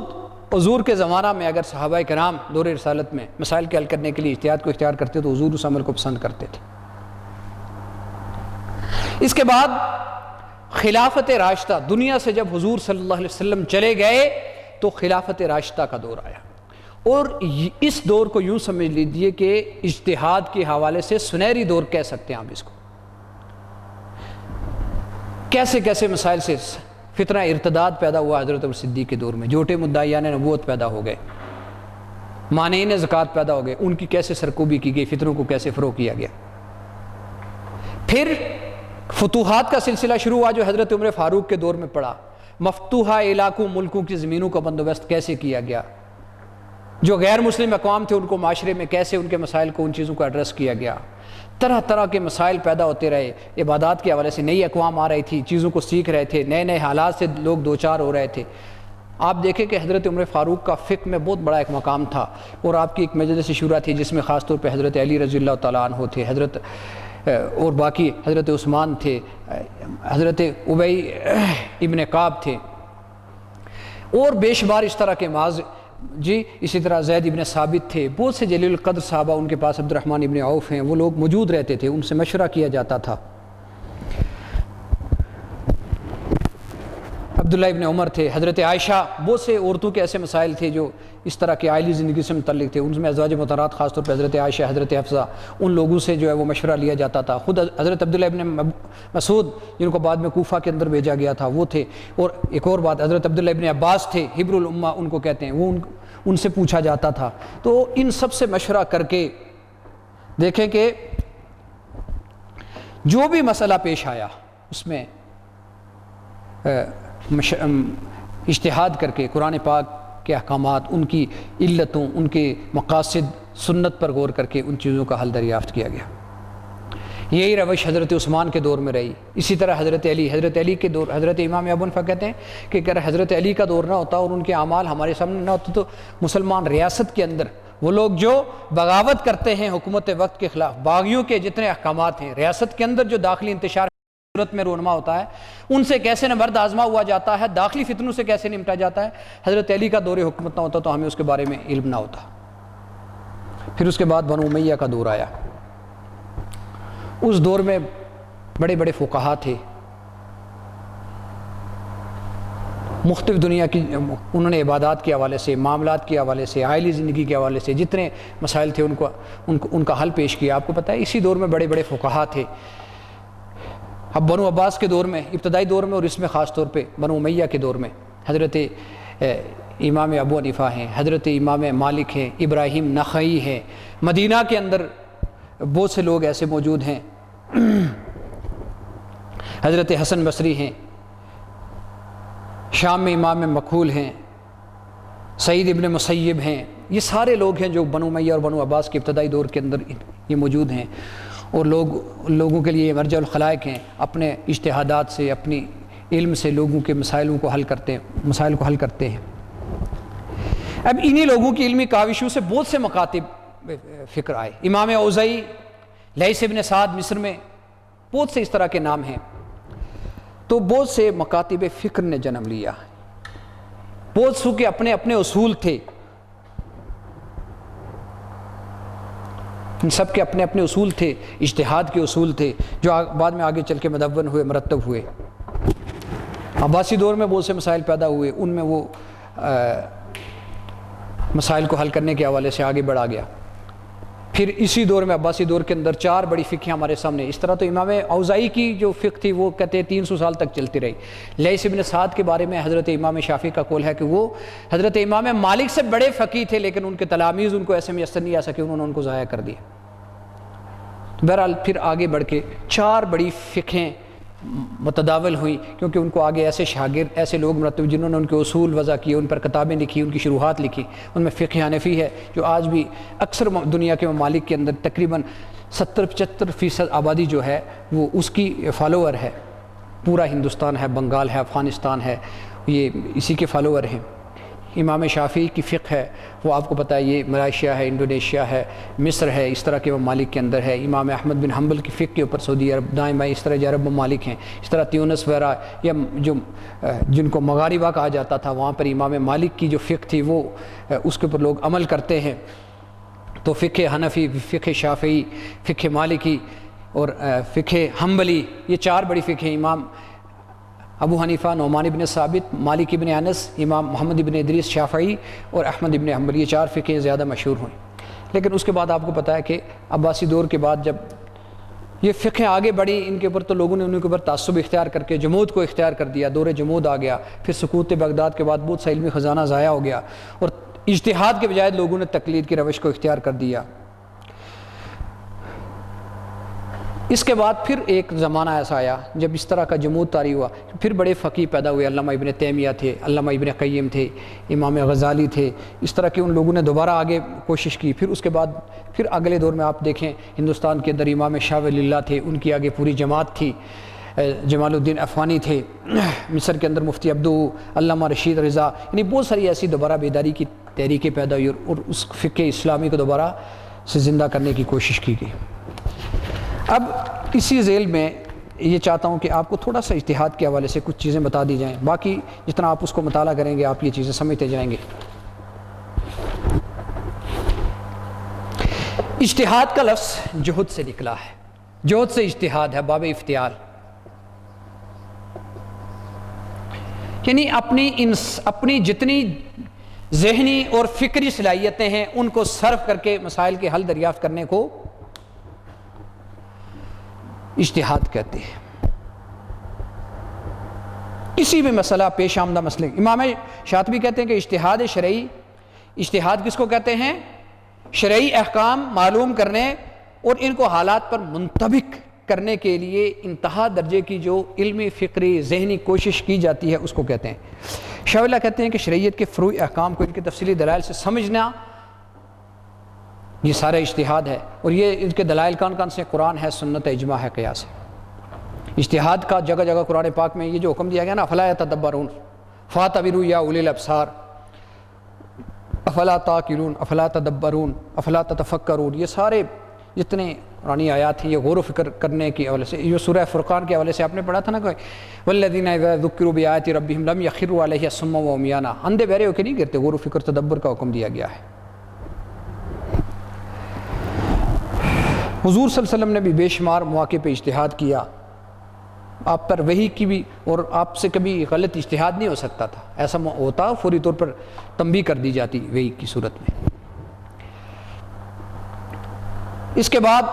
Speaker 1: حضور کے زمانہ میں اگر صحابہ کرام دور رسالت میں مسائل کے حل کرنے کے لیے اجتہاد کو اختیار کرتے تو حضور اس عمل کو پسند کرتے تھے. اس کے بعد خلافت راشدہ، دنیا سے جب حضور صلی اللہ علیہ وسلم چلے گئے تو خلافت راشدہ کا دور آیا، اور اس دور کو یوں سمجھ لیجیے کہ اجتہاد کے حوالے سے سنہری دور کہہ سکتے ہیں آپ اس کو. کیسے کیسے مسائل سے فتنہ ارتداد پیدا ہوا حضرت ابو صدیق کے دور میں، جھوٹے مدعیان نبوت پیدا ہو گئے، مانعین زکوٰۃ پیدا ہو گئے، ان کی کیسے سرکوبی کی گئی، فتنوں کو کیسے فروغ کیا گیا. پھر فتوحات کا سلسلہ شروع ہوا جو حضرت عمر فاروق کے دور میں پڑا. مفتوحہ علاقوں، ملکوں کی زمینوں کا بندوبست کیسے کیا گیا، جو غیر مسلم اقوام تھے ان کو معاشرے میں کیسے ان کے مسائل کو ان چیزوں کو ایڈریس کیا گیا، طرح طرح کے مسائل پیدا ہوتے رہے، عبادات کے حوالے سے نئی اقوام آ رہی تھی، چیزوں کو سیکھ رہے تھے، نئے نئے حالات سے لوگ دوچار ہو رہے تھے۔ آپ دیکھیں کہ حضرت عمر فاروق کا فقہ میں بہت بڑا ایک مقام تھا، اور آپ کی ایک مجلس شورا تھی جس میں خاص طور پہ حضرت علی رضی اللہ تعالیٰ عنہ تھے، اور باقی حضرت عثمان تھے، حضرت ابی ابن کعب تھے، اور بے شمار اس طرح کے معاذ اسی طرح زید ابن ثابت تھے، بہت سے جلیل القدر صحابہ ان کے پاس، عبد الرحمن ابن عوف ہیں، وہ لوگ موجود رہتے تھے، ان سے مشورہ کیا جاتا تھا۔ عبداللہ ابن عمر تھے، حضرت عائشہ، بہت سے عورتوں کے ایسے مسائل تھے جو اس طرح کے عائلی زندگی سے متعلق تھے، ان میں ازواج مطہرات خاص طور پہ حضرت عائشہ، حضرت حفصہ، ان لوگوں سے جو ہے وہ مشورہ لیا جاتا تھا۔ خود حضرت عبداللہ ابن مسعود جن کو بعد میں کوفہ کے اندر بھیجا گیا تھا وہ تھے، اور ایک اور بات حضرت عبداللہ ابن عباس تھے، حبر الامہ ان کو کہتے ہیں، وہ ان سے پوچھا جاتا تھا۔ تو ان سب سے مشورہ کر کے دیکھیں کہ جو بھی مسئلہ پیش آیا اس میں اجتہاد کر کے قرآن پاک کے احکامات، ان کی علتوں، ان کے مقاصد، سنت پر غور کر کے ان چیزوں کا حل دریافت کیا گیا۔ یہی روش حضرت عثمان کے دور میں رہی، اسی طرح حضرت علی کے دور، حضرت امام ابو حنیفہ کہتے ہیں کہ اگر حضرت علی کا دور نہ ہوتا اور ان کے اعمال ہمارے سامنے نہ ہوتے تو مسلمان ریاست کے اندر وہ لوگ جو بغاوت کرتے ہیں حکومت وقت کے خلاف، باغیوں کے جتنے احکامات ہیں، ریاست کے اندر جو داخلی انتشار صورت میں رونما ہوتا ہے، ان سے کیسے نبرد آزما ہوا جاتا ہے، داخلی فتنوں سے کیسے نمٹا جاتا ہے، حضرت علی کا دور حکومت نہ ہوتا تو ہمیں اس کے بارے میں علم نہ ہوتا۔ پھر اس کے بعد بنو امیہ کا دور آیا، اس دور میں بڑے بڑے فقہا تھے، مختلف دنیا کی، انہوں نے عبادات کے حوالے سے، معاملات کے حوالے سے، عائلی زندگی کے حوالے سے جتنے مسائل تھے ان کا حل پیش کیا۔ آپ کو پتہ ہے اسی دور میں بڑے بڑے فقہا تھے۔ اب بنو عباس کے دور میں، ابتدائی دور میں، اور اس میں خاص طور پہ بنو امیہ کے دور میں حضرت امام ابو حنیفہ ہیں، حضرت امام مالک ہیں، ابراہیم نخعی ہیں، مدینہ کے اندر بہت سے لوگ ایسے موجود ہیں، حضرت حسن بصری ہیں، شام میں امام مکحول ہیں، سعید ابن مسیب ہیں، یہ سارے لوگ ہیں جو بنو امیہ اور بنو عباس کے ابتدائی دور کے اندر یہ موجود ہیں، اور لوگوں کے لیے مرجع الخلائق ہیں، اپنے اجتہادات سے، اپنی علم سے لوگوں کے مسائل کو حل کرتے ہیں۔ اب انہی لوگوں کی علمی کاوشوں سے بہت سے مکاتب فکر آئے، امام اوزاعی، لیث ابن سعد مصر میں، بہت سے اس طرح کے نام ہیں، تو بہت سے مکاتب فکر نے جنم لیا، بہت سو کے اپنے اپنے اصول تھے، ان سب کے اپنے اپنے اصول تھے، اجتہاد کے اصول تھے جو بعد میں آگے چل کے مدون ہوئے، مرتب ہوئے۔ عباسی دور میں بہت سے مسائل پیدا ہوئے، ان میں وہ مسائل کو حل کرنے کے حوالے سے آگے بڑھا گیا۔ پھر اسی دور میں، عباسی دور کے اندر 4 بڑی فقہیں ہمارے سامنے، اس طرح تو امام اوزاعی کی جو فقہ تھی وہ کہتے ہیں 300 سال تک چلتی رہی۔ لیث ابن سعد کے بارے میں حضرت امام شافعی کا قول ہے کہ وہ حضرت امام مالک سے بڑے فقیہ تھے، لیکن ان کے تلاميذ ان کو ایسے میسر نہیں آ سکے، انہوں نے ان کو ضائع کر دیا۔ بہرحال پھر آگے بڑھ کے 4 بڑی فقہیں متداول ہوئیں، کیونکہ ان کو آگے ایسے شاگرد، ایسے لوگ مرتب جنہوں نے ان کے اصول وضع کیے، ان پر کتابیں لکھی، ان کی شروحات لکھی، ان میں فقہ حنفی ہے جو آج بھی اکثر دنیا کے ممالک کے اندر تقریباً 70-75% آبادی جو ہے وہ اس کی فالوور ہے، پورا ہندوستان ہے، بنگال ہے، افغانستان ہے، یہ اسی کے فالوور ہیں۔ امام شافعی کی فقہ ہے وہ آپ کو پتہ ہے یہ ملائیشیا ہے، انڈونیشیا ہے، مصر ہے، اس طرح کے ممالک کے اندر ہے۔ امام احمد بن حنبل کی فقہ کے اوپر سعودی عرب، دائیں بائیں اس طرح جو عرب ممالک ہیں، اس طرح تیونس وغیرہ یا جن کو مغاربہ کہا جاتا تھا، وہاں پر امام مالک کی جو فقہ تھی وہ اس کے اوپر لوگ عمل کرتے ہیں۔ تو فقہ حنفی، فقہ شافعی، فقہ مالکی اور فقہ حنبلی، یہ 4 بڑی فقہ ہیں۔ امام ابو حنیفہ، نعمان ابن ثابت، مالک ابن انس، امام محمد ابن ادریس شافعی اور احمد ابن حنبل، یہ 4 فقہیں زیادہ مشہور ہوئیں۔ لیکن اس کے بعد آپ کو پتہ ہے کہ عباسی دور کے بعد جب یہ فقہیں آگے بڑھی، ان کے اوپر تو لوگوں نے ان کے اوپر تعصب اختیار کر کے جمود کو اختیار کر دیا، دور جمود آ گیا۔ پھر سقوط بغداد کے بعد بہت سا علمی خزانہ ضائع ہو گیا، اور اجتہاد کے بجائے لوگوں نے تقلید کی روش کو اختیار کر دیا۔ اس کے بعد پھر ایک زمانہ ایسا آیا جب اس طرح کا جمود طاری ہوا، پھر بڑے فقیہ پیدا ہوئے، علامہ ابن تیمیہ تھے، علامہ ابن قیم تھے، امام غزالی تھے، اس طرح کے ان لوگوں نے دوبارہ آگے کوشش کی۔ پھر اس کے بعد پھر اگلے دور میں آپ دیکھیں ہندوستان کے اندر امام شاہ ولی اللہ تھے، ان کی آگے پوری جماعت تھی، جمال الدین افغانی تھے، مصر کے اندر مفتی عبدو، علامہ رشید رضا، یعنی بہت ساری ایسی دوبارہ بیداری کی تحریکیں پیدا ہوئی اور اس فقہ اسلامی کو دوبارہ سے زندہ کرنے کی کوشش کی گئی۔ اب اسی ذیل میں یہ چاہتا ہوں کہ آپ کو تھوڑا سا اجتہاد کے حوالے سے کچھ چیزیں بتا دی جائیں، باقی جتنا آپ اس کو مطالعہ کریں گے آپ یہ چیزیں سمجھتے جائیں گے۔ اجتہاد کا لفظ جہد سے نکلا ہے، جہد سے اجتہاد ہے، باب افتعال، یعنی اپنی جتنی ذہنی اور فکری صلاحیتیں ہیں ان کو صرف کر کے مسائل کے حل دریافت کرنے کو اجتہاد کہتے ہیں۔ کسی بھی مسئلہ پیش آمدہ مسئلے، امام شاطبی کہتے ہیں کہ اجتہاد شرعی، اجتہاد کس کو کہتے ہیں؟ شرعی احکام معلوم کرنے اور ان کو حالات پر منطبق کرنے کے لیے انتہا درجے کی جو علمی فکری ذہنی کوشش کی جاتی ہے اس کو کہتے ہیں۔ شاہ اللہ کہتے ہیں کہ شریعت کے فروعی احکام کو ان کے تفصیلی دلائل سے سمجھنا یہ سارا اجتہاد ہے، اور یہ ان کے دلائل کون سے؟ قرآن ہے، سنت ہے، اجماع ہے، قیاس ہے۔ اجتہاد کا جگہ جگہ قرآن پاک میں یہ جو حکم دیا گیا نا، افلا یتدبرون فاعتبروا یا اولی الابصار، افلا تعقلون، افلا تدبرون، افلا تتفکرون، یہ سارے جتنے قرآنی آیات ہیں یہ غور و فکر کرنے کے حوالے سے، یہ سورہ فرقان کے حوالے سے آپ نے پڑھا تھا نا کہ والذین اذا ذکروا بآیات ربہم لم یخروا علیہا صما وعمیانا، اندھے بہرے ہو کے نہیں گرتے، غور و فکر تدبر کا حکم دیا گیا ہے۔ حضور صلی اللہ علیہ وسلم نے بھی بے شمار مواقع پہ اجتہاد کیا، آپ پر وحی کی بھی، اور آپ سے کبھی غلط اجتہاد نہیں ہو سکتا تھا، ایسا ہوتا فوری طور پر تنبیہ کر دی جاتی وحی کی صورت میں۔ اس کے بعد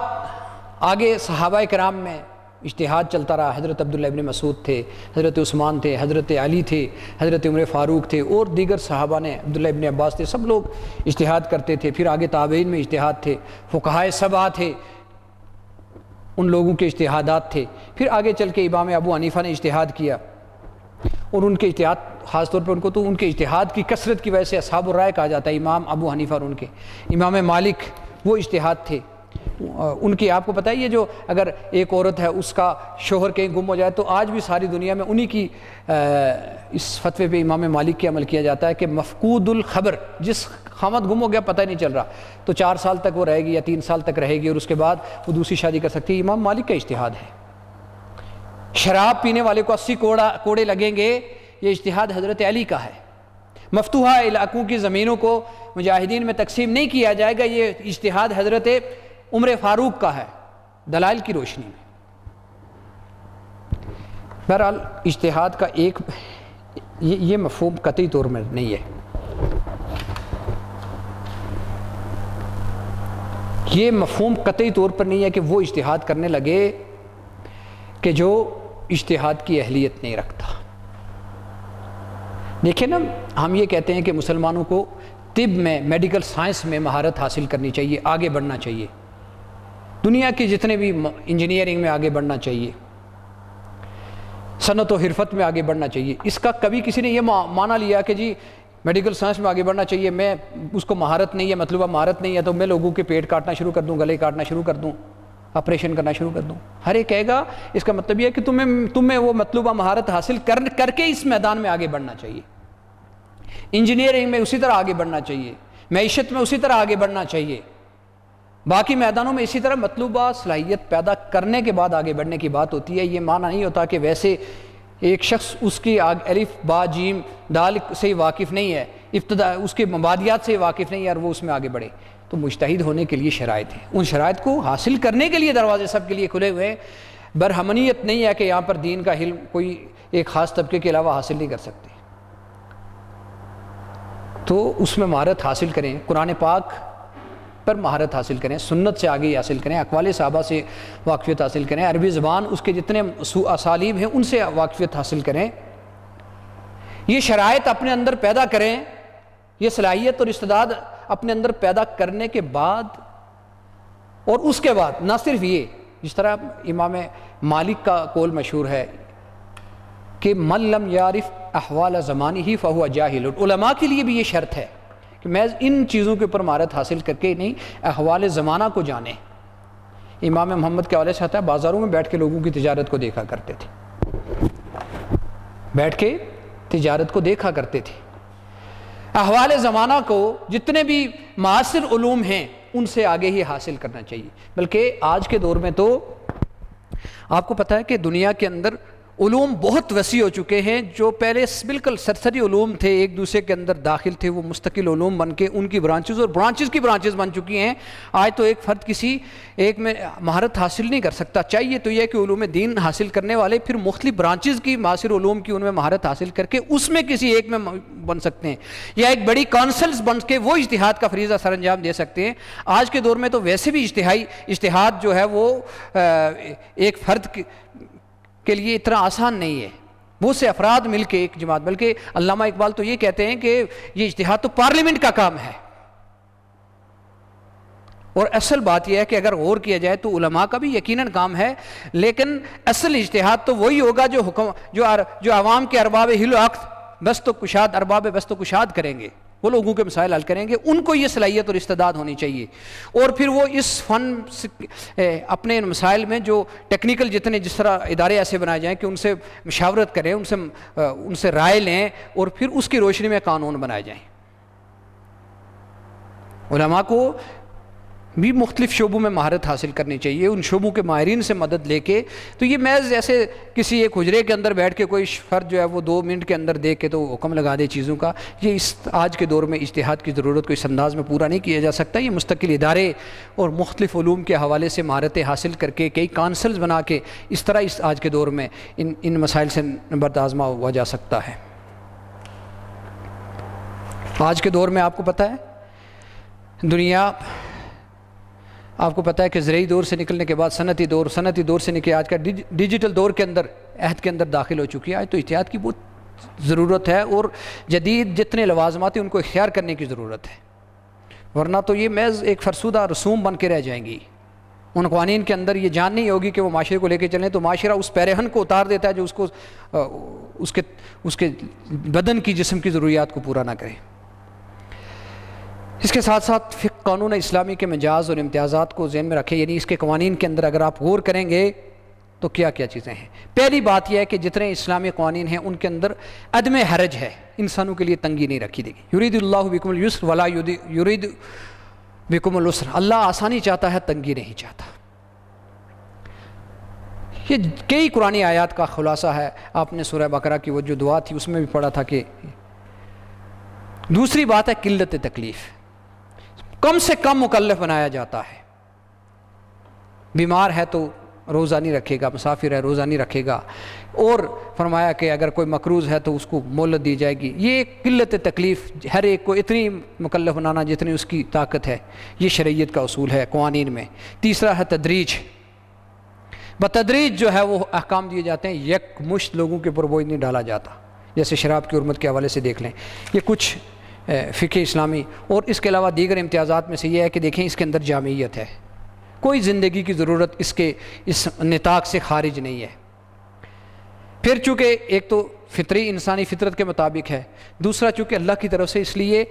Speaker 1: آگے صحابہ کرام میں اجتہاد چلتا رہا، حضرت عبداللہ ابن مسعود تھے، حضرت عثمان تھے، حضرت علی تھے، حضرت عمر فاروق تھے، اور دیگر صحابہ نے، عبداللہ ابن عباس تھے، سب لوگ اجتہاد کرتے تھے۔ پھر آگے تابعین میں اجتہاد تھے، فقہائے سبعہ تھے، ان لوگوں کے اجتہادات تھے۔ پھر آگے چل کے امام ابو حنیفہ نے اجتہاد کیا، اور ان کے اجتہاد خاص طور پر ان کو تو ان کے اجتہاد کی کثرت کی وجہ سے اصحاب الرائے کہا جاتا ہے، امام ابو حنیفہ اور ان کے امام مالک، وہ اجتہاد تھے ان کی۔ آپ کو پتہ ہے یہ جو اگر ایک عورت ہے اس کا شوہر کہیں گم ہو جائے تو آج بھی ساری دنیا میں انہی کی اس فتوے پہ امام مالک کے عمل کیا جاتا ہے کہ مفقود الخبر، جس خامد گم ہو گیا پتہ ہی نہیں چل رہا، تو 4 سال تک وہ رہے گی یا 3 سال تک رہے گی، اور اس کے بعد وہ دوسری شادی کر سکتی ہے۔ امام مالک کا اجتہاد ہے۔ شراب پینے والے کو 80 کوڑے لگیں گے، یہ اجتہاد حضرت علی کا ہے۔ مفتوحہ علاقوں کی زمینوں کو مجاہدین میں تقسیم نہیں کیا جائے گا، یہ اجتہاد حضرت عمر فاروق کا ہے، دلائل کی روشنی میں۔ بہرحال اجتہاد کا ایک یہ مفہوم قطعی طور میں نہیں ہے، یہ مفہوم قطعی طور پر نہیں ہے کہ وہ اجتہاد کرنے لگے کہ جو اجتہاد کی اہلیت نہیں رکھتا۔ دیکھیں نا، ہم یہ کہتے ہیں کہ مسلمانوں کو طب میں، میڈیکل سائنس میں مہارت حاصل کرنی چاہیے، آگے بڑھنا چاہیے، دنیا کی جتنے بھی انجینئرنگ میں آگے بڑھنا چاہیے، صنعت و حرفت میں آگے بڑھنا چاہیے۔ اس کا کبھی کسی نے یہ مانا لیا کہ جی میڈیکل سائنس میں آگے بڑھنا چاہیے، میں اس کو مہارت نہیں ہے، مطلوبہ مہارت نہیں ہے تو میں لوگوں کے پیٹ کاٹنا شروع کر دوں، گلے کاٹنا شروع کر دوں، آپریشن کرنا شروع کر دوں۔ ہر ایک کہے گا اس کا مطلب یہ ہے کہ تمہیں وہ مطلوبہ مہارت حاصل کر کے اس میدان میں آگے بڑھنا چاہیے، انجینئرنگ میں اسی طرح آگے بڑھنا چاہیے، معیشت میں اسی طرح آگے بڑھنا چاہیے، باقی میدانوں میں اسی طرح مطلوبہ صلاحیت پیدا کرنے کے بعد آگے بڑھنے کی بات ہوتی ہے۔ یہ معنی نہیں ہوتا کہ ویسے ایک شخص اس کی الف با جیم دال سے واقف نہیں ہے، ابتدا اس کے مبادیات سے واقف نہیں ہے اور وہ اس میں آگے بڑھے۔ تو مجتہد ہونے کے لیے شرائط ہیں، ان شرائط کو حاصل کرنے کے لیے دروازے سب کے لیے کھلے ہوئے ہیں۔ برہمنیت نہیں ہے کہ یہاں پر دین کا علم کوئی ایک خاص طبقے کے علاوہ حاصل نہیں کر سکتے، تو اس میں مہارت حاصل کریں، قرآن پاک پر مہارت حاصل کریں، سنت سے آگے حاصل کریں، اقوال صحابہ سے واقفیت حاصل کریں، عربی زبان اس کے جتنے اسالیب ہیں ان سے واقفیت حاصل کریں، یہ شرائط اپنے اندر پیدا کریں، یہ صلاحیت اور استعداد اپنے اندر پیدا کرنے کے بعد، اور اس کے بعد نہ صرف یہ جس طرح امام مالک کا قول مشہور ہے کہ من لم یعرف احوال زمانہ فہو جاہل، علماء کے لیے بھی یہ شرط ہے کہ محض ان چیزوں کے اوپر مہارت حاصل کر کے نہیں، احوال زمانہ کو جانیں۔ امام محمد کے حوالے سے آتا ہے بازاروں میں بیٹھ کے لوگوں کی تجارت کو دیکھا کرتے تھے، بیٹھ کے تجارت کو دیکھا کرتے تھے۔ احوال زمانہ کو جتنے بھی معاصر علوم ہیں ان سے آگے ہی حاصل کرنا چاہیے۔ بلکہ آج کے دور میں تو آپ کو پتہ ہے کہ دنیا کے اندر علوم بہت وسیع ہو چکے ہیں، جو پہلے بالکل سرسری علوم تھے، ایک دوسرے کے اندر داخل تھے، وہ مستقل علوم بن کے ان کی برانچز اور برانچز کی برانچز بن چکی ہیں۔ آج تو ایک فرد کسی ایک میں مہارت حاصل نہیں کر سکتا، چاہیے تو یہ کہ علوم دین حاصل کرنے والے پھر مختلف برانچز کی معاصر علوم کی ان میں مہارت حاصل کر کے اس میں کسی ایک میں بن سکتے ہیں، یا ایک بڑی کونسلز بن کے وہ اجتہاد کا فریضہ سر انجام دے سکتے ہیں۔ آج کے دور میں تو ویسے بھی اجتہاد جو ہے وہ ایک فرد کے لیے اتنا آسان نہیں ہے، بہت سے افراد مل کے ایک جماعت، بلکہ علامہ اقبال تو یہ کہتے ہیں کہ یہ اجتہاد تو پارلیمنٹ کا کام ہے۔ اور اصل بات یہ ہے کہ اگر غور کیا جائے تو علماء کا بھی یقیناً کام ہے، لیکن اصل اجتہاد تو وہی ہوگا جو عوام کے ارباب حل و عقد بست و کشاد، ارباب بست و کشاد کریں گے، وہ لوگوں کے مسائل حل کریں گے، ان کو یہ صلاحیت اور استعداد ہونی چاہیے۔ اور پھر وہ اس فن اپنے مسائل میں جو ٹیکنیکل جتنے جس طرح ادارے ایسے بنائے جائیں کہ ان سے مشاورت کریں، ان سے رائے لیں، اور پھر اس کی روشنی میں قانون بنائے جائیں۔ علماء کو بھی مختلف شعبوں میں مہارت حاصل کرنی چاہیے، ان شعبوں کے ماہرین سے مدد لے کے۔ تو یہ محض ایسے کسی ایک حجرے کے اندر بیٹھ کے کوئی فرد جو ہے وہ 2 منٹ کے اندر دیکھ کے تو حکم لگا دے چیزوں کا، یہ اس آج کے دور میں اجتہاد کی ضرورت کو اس انداز میں پورا نہیں کیا جا سکتا۔ یہ مستقل ادارے اور مختلف علوم کے حوالے سے مہارتیں حاصل کر کے کئی کونسلز بنا کے اس طرح اس آج کے دور میں ان مسائل سے نبرد آزما ہوا جا سکتا ہے۔ آج کے دور میں آپ کو پتہ ہے دنیا، آپ کو پتہ ہے کہ زرعی دور سے نکلنے کے بعد صنعتی دور سے نکلے آج کا ڈیجیٹل دور کے اندر عہد کے اندر داخل ہو چکی ہے۔ آج تو احتیاط کی بہت ضرورت ہے، اور جدید جتنے لوازمات ہیں ان کو اختیار کرنے کی ضرورت ہے، ورنہ تو یہ محض ایک فرسودہ رسوم بن کے رہ جائیں گی۔ ان قوانین کے اندر یہ جان نہیں ہوگی کہ وہ معاشرے کو لے کے چلیں، تو معاشرہ اس پیرہن کو اتار دیتا ہے جو اس کے بدن کی جسم کی ضروریات کو پورا نہ کرے۔ اس کے ساتھ ساتھ فقہ قانون اسلامی کے مجاز اور امتیازات کو ذہن میں رکھیں، یعنی اس کے قوانین کے اندر اگر آپ غور کریں گے تو کیا کیا چیزیں ہیں۔ پہلی بات یہ ہے کہ جتنے اسلامی قوانین ہیں ان کے اندر عدم حرج ہے، انسانوں کے لیے تنگی نہیں رکھی گئی۔ یرید اللہ بکم الیسر ولا یرید بکم العسر، اللہ آسانی چاہتا ہے، تنگی نہیں چاہتا۔ یہ کئی قرآنی آیات کا خلاصہ ہے، آپ نے سورہ بقرہ کی وہ جو دعا تھی اس میں بھی پڑھا تھا کہ دوسری بات ہے قلت تکلیف، کم سے کم مکلف بنایا جاتا ہے۔ بیمار ہے تو روزہ نہیں رکھے گا، مسافر ہے روزہ نہیں رکھے گا، اور فرمایا کہ اگر کوئی مقروض ہے تو اس کو مہلت دی جائے گی۔ یہ قلت تکلیف، ہر ایک کو اتنی مکلف بنانا جتنی اس کی طاقت ہے، یہ شریعت کا اصول ہے قوانین میں۔ تیسرا ہے تدریج، بتدریج جو ہے وہ احکام دیے جاتے ہیں، یک مشت لوگوں کے اوپر بوجھ نہیں ڈالا جاتا۔ جیسے شراب کی حرمت کے حوالے سے دیکھ لیں، یہ کچھ فقہ اسلامی، اور اس کے علاوہ دیگر امتیازات میں سے یہ ہے کہ دیکھیں اس کے اندر جامعیت ہے، کوئی زندگی کی ضرورت اس نطاق سے خارج نہیں ہے۔ پھر چونکہ ایک تو فطری انسانی فطرت کے مطابق ہے، دوسرا چونکہ اللہ کی طرف سے، اس لیے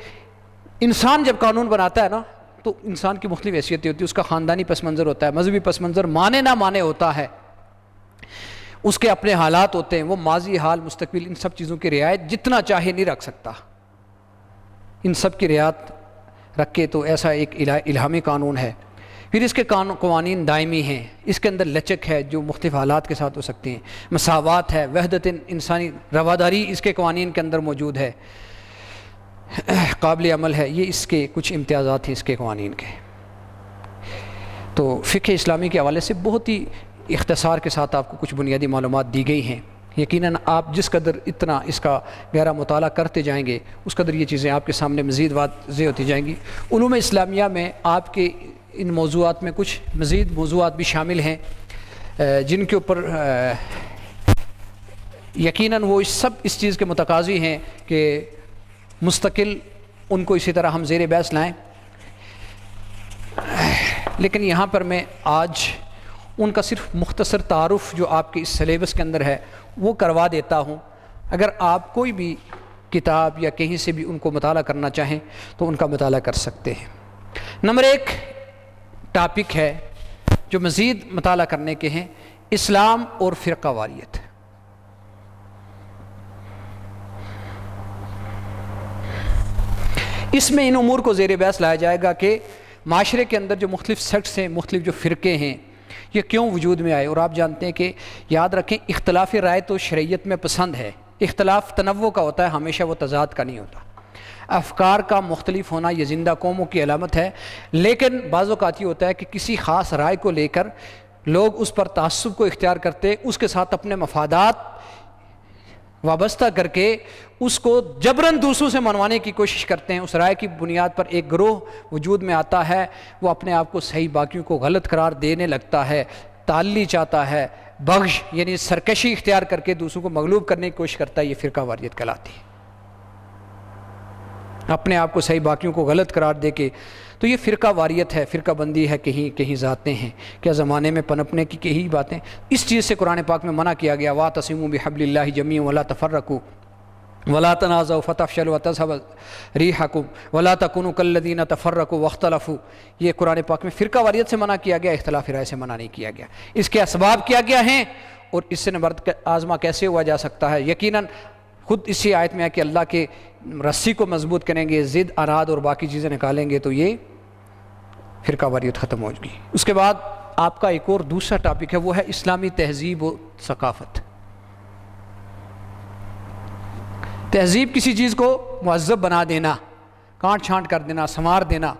Speaker 1: انسان جب قانون بناتا ہے نا تو انسان کی مختلف حیثیتیں ہوتی ہیں، اس کا خاندانی پس منظر ہوتا ہے، مذہبی پس منظر، مانے نہ مانے ہوتا ہے، اس کے اپنے حالات ہوتے ہیں، وہ ماضی حال مستقبل ان سب چیزوں کی رعایت جتنا چاہے نہیں رکھ سکتا۔ ان سب کی رعایت رکھ کے تو ایسا ایک الہامی قانون ہے۔ پھر اس کے قوانین دائمی ہیں، اس کے اندر لچک ہے جو مختلف حالات کے ساتھ ہو سکتی ہیں، مساوات ہے، وحدت انسانی رواداری اس کے قوانین کے اندر موجود ہے، قابل عمل ہے، یہ اس کے کچھ امتیازات ہیں اس کے قوانین کے۔ تو فقہ اسلامی کے حوالے سے بہت ہی اختصار کے ساتھ آپ کو کچھ بنیادی معلومات دی گئی ہیں۔ یقیناً آپ جس قدر اتنا اس کا گہرا مطالعہ کرتے جائیں گے اس قدر یہ چیزیں آپ کے سامنے مزید واضح ہوتی جائیں گی۔ علوم اسلامیہ میں آپ کے ان موضوعات میں کچھ مزید موضوعات بھی شامل ہیں جن کے اوپر یقیناً وہ اس چیز کے متقاضی ہیں کہ مستقل ان کو اسی طرح ہم زیر بحث لائیں، لیکن یہاں پر میں آج ان کا صرف مختصر تعارف جو آپ کے اس سلیبس کے اندر ہے وہ کروا دیتا ہوں. اگر آپ کوئی بھی کتاب یا کہیں سے بھی ان کو مطالعہ کرنا چاہیں تو ان کا مطالعہ کر سکتے ہیں. نمبر 1 ٹاپک ہے جو مزید مطالعہ کرنے کے ہیں، اسلام اور فرقہ واریت. اس میں ان امور کو زیر بحث لایا جائے گا کہ معاشرے کے اندر جو مختلف سیکٹس ہیں، مختلف جو فرقے ہیں، یہ کیوں وجود میں آئے. اور آپ جانتے ہیں کہ یاد رکھیں اختلاف رائے تو شریعت میں پسند ہے. اختلاف تنوع کا ہوتا ہے، ہمیشہ وہ تضاد کا نہیں ہوتا. افکار کا مختلف ہونا یہ زندہ قوموں کی علامت ہے، لیکن بعض اوقات یہ ہوتا ہے کہ کسی خاص رائے کو لے کر لوگ اس پر تعصب کو اختیار کرتے، اس کے ساتھ اپنے مفادات وابستہ کر کے اس کو جبراً دوسروں سے منوانے کی کوشش کرتے ہیں. اس رائے کی بنیاد پر ایک گروہ وجود میں آتا ہے، وہ اپنے آپ کو صحیح باقیوں کو غلط قرار دینے لگتا ہے، تعلی چاہتا ہے، بغش یعنی سرکشی اختیار کر کے دوسروں کو مغلوب کرنے کی کوشش کرتا ہے. یہ فرقہ واریت کہلاتی ہے، اپنے آپ کو صحیح باقیوں کو غلط قرار دے کے. تو یہ فرقہ واریت ہے، فرقہ بندی ہے. کہیں ذاتیں ہیں کیا زمانے میں پنپنے کی کئی باتیں. اس چیز سے قرآن پاک میں منع کیا گیا، وَاعْتَصِمُوا بِحَبْلِ اللَّهِ جَمِيعًا وَلَا تَفَرَّقُوا وَلَا تَنَازَعُوا فَتَفْشَلُوا وَتَذْهَبَ رِيحُكُمْ وَلَا تَكُونُوا كَالَّذِينَ تَفَرَّقُوا وَاخْتَلَفُوا. یہ قرآن پاک میں فرقہ واریت سے منع کیا گیا، اختلاف رائے سے منع نہیں کیا گیا. اس کے اسباب کیا کیا ہیں اور اس سے نبرد آزما کیسے ہوا جا سکتا ہے. یقیناً خود اسی آیت میں ہے کہ اللہ کے رسی کو مضبوط کریں گے، ضد اراد اور باقی چیزیں نکالیں گے تو یہ فرقہ واریت ختم ہو گی. اس کے بعد آپ کا ایک اور دوسرا ٹاپک ہے، وہ ہے اسلامی تہذیب و ثقافت. تہذیب کسی چیز کو مہذب بنا دینا، کانٹ چھانٹ کر دینا، سنوار دینا.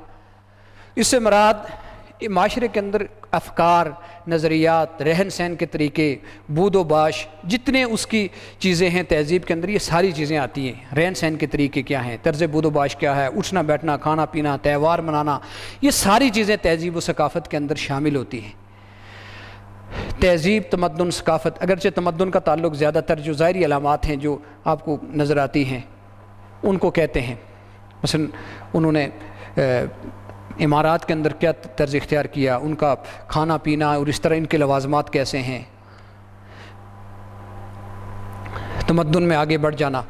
Speaker 1: اس سے مراد معاشرے کے اندر افکار، نظریات، رہن سہن کے طریقے، بود و باش، جتنے اس کی چیزیں ہیں تہذیب کے اندر، یہ ساری چیزیں آتی ہیں. رہن سہن کے طریقے کیا ہیں، طرز بود و باش کیا ہے، اٹھنا بیٹھنا، کھانا پینا، تہوار منانا، یہ ساری چیزیں تہذیب و ثقافت کے اندر شامل ہوتی ہیں. تہذیب، تمدن، ثقافت. اگرچہ تمدن کا تعلق زیادہ تر جو ظاہری علامات ہیں جو آپ کو نظر آتی ہیں ان کو کہتے ہیں. مثلا انہوں نے امارات کے اندر کیا طرز اختیار کیا، ان کا کھانا پینا اور اس طرح ان کے لوازمات کیسے ہیں. تمدن میں آگے بڑھ جانا،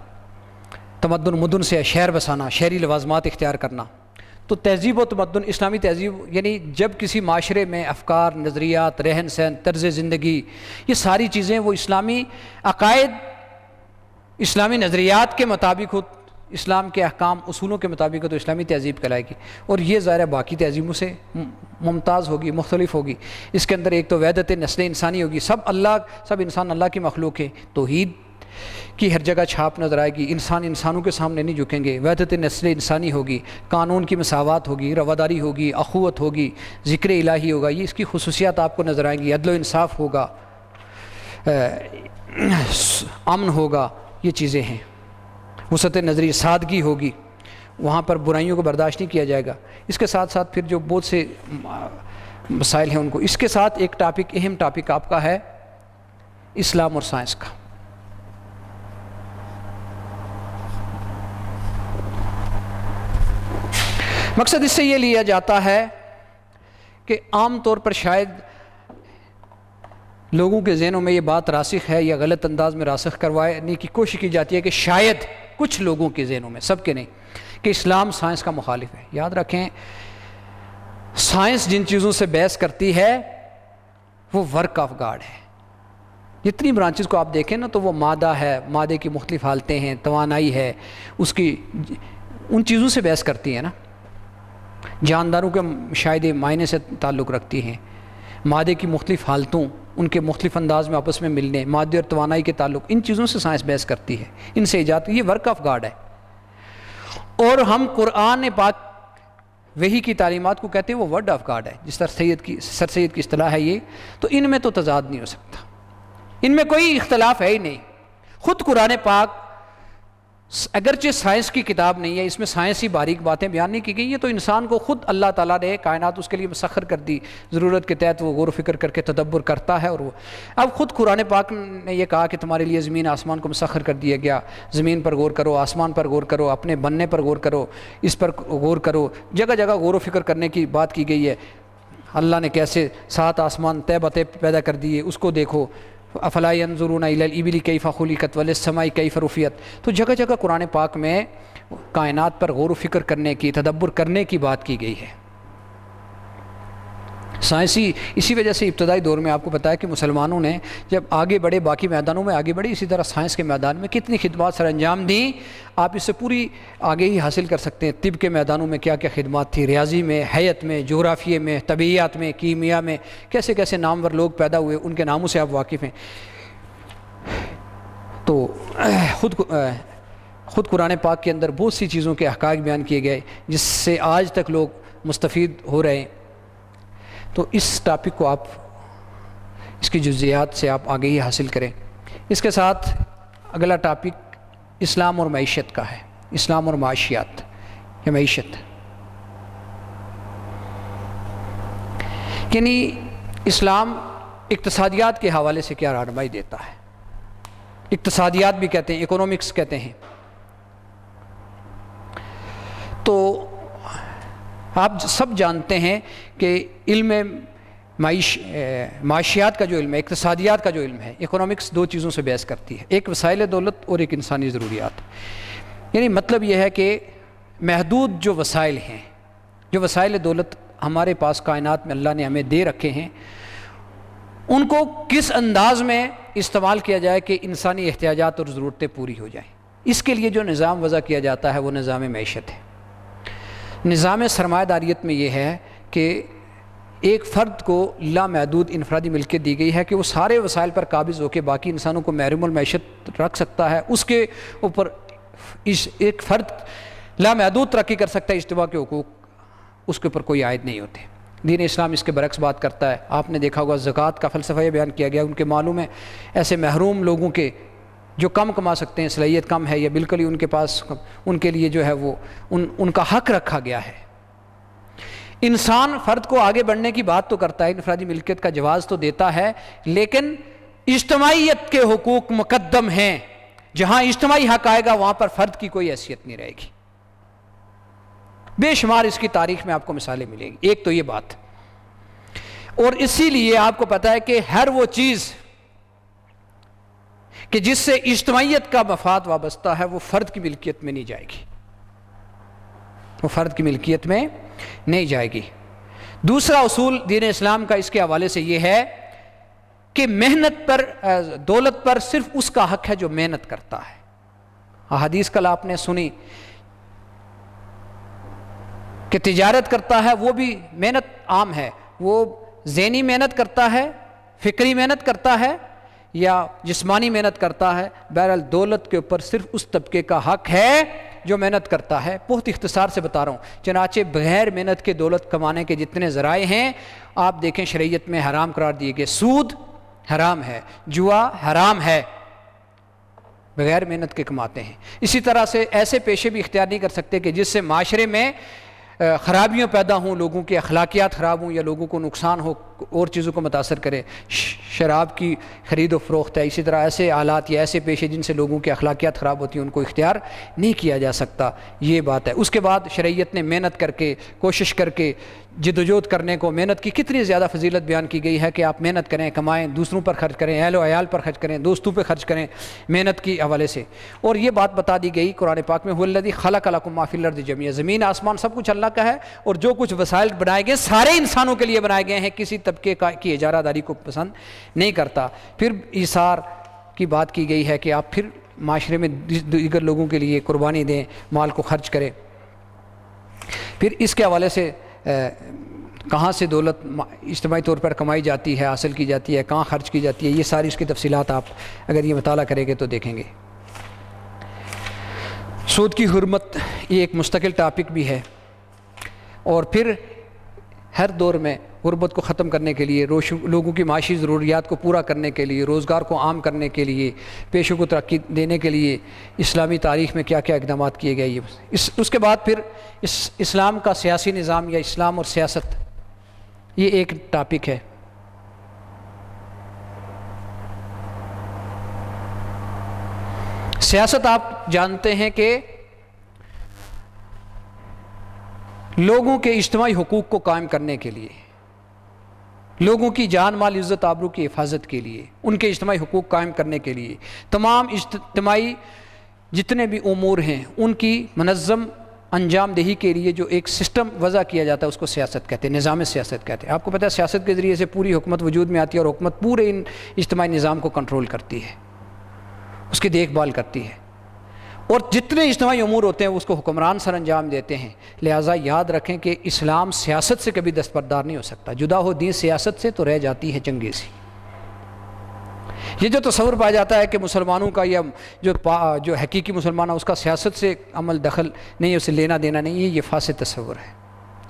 Speaker 1: تمدن مدن سے شہر بسانا، شہری لوازمات اختیار کرنا. تو تہذیب و تمدن، اسلامی تہذیب یعنی جب کسی معاشرے میں افکار، نظریات، رہن سہن، طرز زندگی، یہ ساری چیزیں وہ اسلامی عقائد، اسلامی نظریات کے مطابق ہو، اسلام کے احکام اصولوں کے مطابق تو اسلامی تہذیب کہلائے گی. اور یہ ظاہر باقی تہذیبوں سے ممتاز ہوگی، مختلف ہوگی. اس کے اندر ایک تو وحدت نسل انسانی ہوگی، سب انسان اللہ کی مخلوق ہے، توحید کی ہر جگہ چھاپ نظر آئے گی. انسان انسانوں کے سامنے نہیں جھکیں گے. وحدت نسل انسانی ہوگی، قانون کی مساوات ہوگی، رواداری ہوگی، اخوت ہوگی، ذکر الہی ہوگا. یہ اس کی خصوصیات آپ کو نظر آئیں گی. عدل و انصاف ہوگا، امن ہوگا. یہ چیزیں ہیں. وسعت نظری، سادگی ہوگی، وہاں پر برائیوں کو برداشت نہیں کیا جائے گا. اس کے ساتھ ساتھ پھر جو بہت سے مسائل ہیں ان کو. اس کے ساتھ ایک ٹاپک، اہم ٹاپک آپ کا ہے اسلام اور سائنس کا. مقصد اس سے یہ لیا جاتا ہے کہ عام طور پر شاید لوگوں کے ذہنوں میں یہ بات راسخ ہے یا غلط انداز میں راسخ کروانے کی کوشش کی جاتی ہے کہ شاید کچھ لوگوں کے ذہنوں میں، سب کے نہیں، کہ اسلام سائنس کا مخالف ہے. یاد رکھیں سائنس جن چیزوں سے بحث کرتی ہے وہ ورک آف گاڈ ہے. جتنی برانچز کو آپ دیکھیں نا تو وہ مادہ ہے، مادے کی مختلف حالتیں ہیں، توانائی ہے، اس کی ان چیزوں سے بحث کرتی ہے نا. جانداروں کے مشاہدے معائنے سے تعلق رکھتی ہیں. مادے کی مختلف حالتوں، ان کے مختلف انداز میں آپس میں ملنے، مادے اور توانائی کے تعلق، ان چیزوں سے سائنس بحث کرتی ہے، ان سے ایجاد. یہ ورک آف گاڈ ہے. اور ہم قرآن پاک وحی کی تعلیمات کو کہتے ہیں وہ ورڈ آف گاڈ ہے. جس طرح سر سید کی اصطلاح ہے یہ. تو ان میں تو تضاد نہیں ہو سکتا، ان میں کوئی اختلاف ہے ہی نہیں. خود قرآن پاک اگرچہ سائنس کی کتاب نہیں ہے، اس میں سائنسی باریک باتیں بیان نہیں کی گئی. یہ تو انسان کو خود اللہ تعالیٰ نے کائنات اس کے لیے مسخر کر دی، ضرورت کے تحت وہ غور و فکر کر کے تدبر کرتا ہے. اور وہ اب خود قرآن پاک نے یہ کہا کہ تمہارے لیے زمین آسمان کو مسخر کر دیا گیا. زمین پر غور کرو، آسمان پر غور کرو، اپنے بننے پر غور کرو، اس پر غور کرو. جگہ جگہ غور و فکر کرنے کی بات کی گئی ہے. اللہ نے کیسے 7 آسمان طے بطے پیدا کر دیے، اس کو دیکھو، افلا ينظرون الى الابل کیف خلقت والسماء کیف رفعت۔ تو جگہ جگہ قرآن پاک میں کائنات پر غور و فکر کرنے کی، تدبر کرنے کی بات کی گئی ہے۔ سائنسی اسی وجہ سے ابتدائی دور میں آپ کو پتہ ہے کہ مسلمانوں نے جب آگے بڑھے، باقی میدانوں میں آگے بڑھے، اسی طرح سائنس کے میدان میں کتنی خدمات سر انجام دیں، آپ اس سے پوری آگے ہی حاصل کر سکتے ہیں۔ طب کے میدانوں میں کیا کیا خدمات تھی، ریاضی میں، حیات میں، جغرافیے میں، طبیعیات میں، کیمیا میں، کیسے کیسے نامور لوگ پیدا ہوئے، ان کے ناموں سے آپ واقف ہیں۔ تو خود قرآن پاک کے اندر بہت سی چیزوں کے حقائق بیان کیے گئے جس سے آج تک لوگ مستفید ہو رہے ہیں۔ تو اس ٹاپک کو آپ، اس کی جزیات سے آپ آگے ہی حاصل کریں۔ اس کے ساتھ اگلا ٹاپک اسلام اور معیشت کا ہے، اسلام اور معاشیات یا معیشت، یعنی اسلام اقتصادیات کے حوالے سے کیا رہنمائی دیتا ہے۔ اقتصادیات بھی کہتے ہیں، اکنامکس کہتے ہیں۔ تو آپ سب جانتے ہیں کہ علم معاشیات کا جو علم ہے، اقتصادیات کا جو علم ہے، اکنامکس 2 چیزوں سے بحث کرتی ہے، ایک وسائل دولت اور ایک انسانی ضروریات۔ یعنی مطلب یہ ہے کہ محدود جو وسائل ہیں، جو وسائل دولت ہمارے پاس کائنات میں اللہ نے ہمیں دے رکھے ہیں، ان کو کس انداز میں استعمال کیا جائے کہ انسانی احتیاجات اور ضرورتیں پوری ہو جائیں۔ اس کے لیے جو نظام وضع کیا جاتا ہے وہ نظام معیشت ہے۔ نظام سرمایہ داریت میں یہ ہے کہ ایک فرد کو لامحدود انفرادی ملکیت دی گئی ہے کہ وہ سارے وسائل پر قابض ہو کے باقی انسانوں کو محروم المعیشت رکھ سکتا ہے، اس کے اوپر ایک فرد لامحدود ترقی کر سکتا ہے، اجتماع کے حقوق اس کے اوپر کوئی عائد نہیں ہوتے۔ دین اسلام اس کے برعکس بات کرتا ہے۔ آپ نے دیکھا ہوگا زکوٰۃ کا فلسفہ یہ بیان کیا گیا، ان کے معلوم ہے ایسے محروم لوگوں کے جو کم کما سکتے ہیں، صلاحیت کم ہے یا بالکل ہی ان کے پاس، ان کے لیے جو ہے وہ ان کا حق رکھا گیا ہے۔ انسان فرد کو آگے بڑھنے کی بات تو کرتا ہے، انفرادی ملکیت کا جواز تو دیتا ہے، لیکن اجتماعیت کے حقوق مقدم ہیں۔ جہاں اجتماعی حق آئے گا وہاں پر فرد کی کوئی حیثیت نہیں رہے گی۔ بے شمار اس کی تاریخ میں آپ کو مثالیں ملیں گی۔ ایک تو یہ بات، اور اسی لیے آپ کو پتہ ہے کہ ہر وہ چیز کہ جس سے اجتماعیت کا مفاد وابستہ ہے وہ فرد کی ملکیت میں نہیں جائے گی، وہ فرد کی ملکیت میں نہیں جائے گی۔ دوسرا اصول دین اسلام کا اس کے حوالے سے یہ ہے کہ محنت پر، دولت پر صرف اس کا حق ہے جو محنت کرتا ہے۔ احادیث کل آپ نے سنی کہ تجارت کرتا ہے وہ بھی محنت عام ہے، وہ ذہنی محنت کرتا ہے، فکری محنت کرتا ہے یا جسمانی محنت کرتا ہے، بہرحال دولت کے اوپر صرف اس طبقے کا حق ہے جو محنت کرتا ہے۔ بہت اختصار سے بتا رہا ہوں، چنانچہ بغیر محنت کے دولت کمانے کے جتنے ذرائع ہیں آپ دیکھیں شریعت میں حرام قرار دیے گئے۔ سود حرام ہے، جوا حرام ہے، بغیر محنت کے کماتے ہیں۔ اسی طرح سے ایسے پیشے بھی اختیار نہیں کر سکتے کہ جس سے معاشرے میں خرابیاں پیدا ہوں، لوگوں کی اخلاقیات خراب ہوں یا لوگوں کو نقصان ہو، اور چیزوں کو متاثر کرے۔ شراب کی خرید و فروخت ہے، اسی طرح ایسے آلات یا ایسے پیشے جن سے لوگوں کی اخلاقیات خراب ہوتی ہیں ان کو اختیار نہیں کیا جا سکتا، یہ بات ہے۔ اس کے بعد شریعت نے محنت کر کے، کوشش کر کے، جدوجہد کرنے کو، محنت کی کتنی زیادہ فضیلت بیان کی گئی ہے کہ آپ محنت کریں، کمائیں، دوسروں پر خرچ کریں، اہل و عیال پر خرچ کریں، دوستوں پہ خرچ کریں محنت کی حوالے سے۔ اور یہ بات بتا دی گئی قرآن پاک میں، هو الذی خلق لکم ما فی الارض جميعا، زمین آسمان سب کچھ اللہ کا ہے، اور جو کچھ وسائل بنائے گئے سارے انسانوں کے لیے بنائے گئے ہیں، کسی طبقے کی اجارہ داری کو پسند نہیں کرتا۔ پھر ایثار کی بات کی گئی ہے کہ آپ پھر معاشرے میں دیگر لوگوں کے لیے قربانی دیں، مال کو خرچ کریں۔ پھر اس کے حوالے سے کہاں سے دولت اجتماعی طور پر کمائی جاتی ہے، حاصل کی جاتی ہے، کہاں خرچ کی جاتی ہے، یہ ساری اس کی تفصیلات آپ اگر یہ مطالعہ کریں گے تو دیکھیں گے۔ سود کی حرمت یہ ایک مستقل ٹاپک بھی ہے، اور پھر ہر دور میں غربت کو ختم کرنے کے لیے، لوگوں کی معاشی ضروریات کو پورا کرنے کے لیے، روزگار کو عام کرنے کے لیے، پیشوں کو ترقی دینے کے لیے اسلامی تاریخ میں کیا کیا اقدامات کیے گئے۔ اس کے بعد پھر اسلام کا سیاسی نظام یا اسلام اور سیاست، یہ ایک ٹاپک ہے۔ سیاست آپ جانتے ہیں کہ لوگوں کے اجتماعی حقوق کو قائم کرنے کے لیے، لوگوں کی جان مال عزت آبرو کی حفاظت کے لیے، ان کے اجتماعی حقوق قائم کرنے کے لیے، تمام اجتماعی جتنے بھی امور ہیں ان کی منظم انجام دہی کے لیے جو ایک سسٹم وضع کیا جاتا ہے اس کو سیاست کہتے ہیں، نظام سیاست کہتے ہیں۔ آپ کو پتہ ہے سیاست کے ذریعے سے پوری حکومت وجود میں آتی ہے اور حکومت پورے ان اجتماعی نظام کو کنٹرول کرتی ہے، اس کی دیکھ بھال کرتی ہے، اور جتنے اجتماعی امور ہوتے ہیں اس کو حکمران سر انجام دیتے ہیں۔ لہٰذا یاد رکھیں کہ اسلام سیاست سے کبھی دستبردار نہیں ہو سکتا، جدا ہو دین سیاست سے تو رہ جاتی ہے چنگیزی۔ یہ جو تصور پایا جاتا ہے کہ مسلمانوں کا یا جو حقیقی مسلمان ہے اس کا سیاست سے عمل دخل نہیں، اسے لینا دینا نہیں، یہ فاسد تصور ہے۔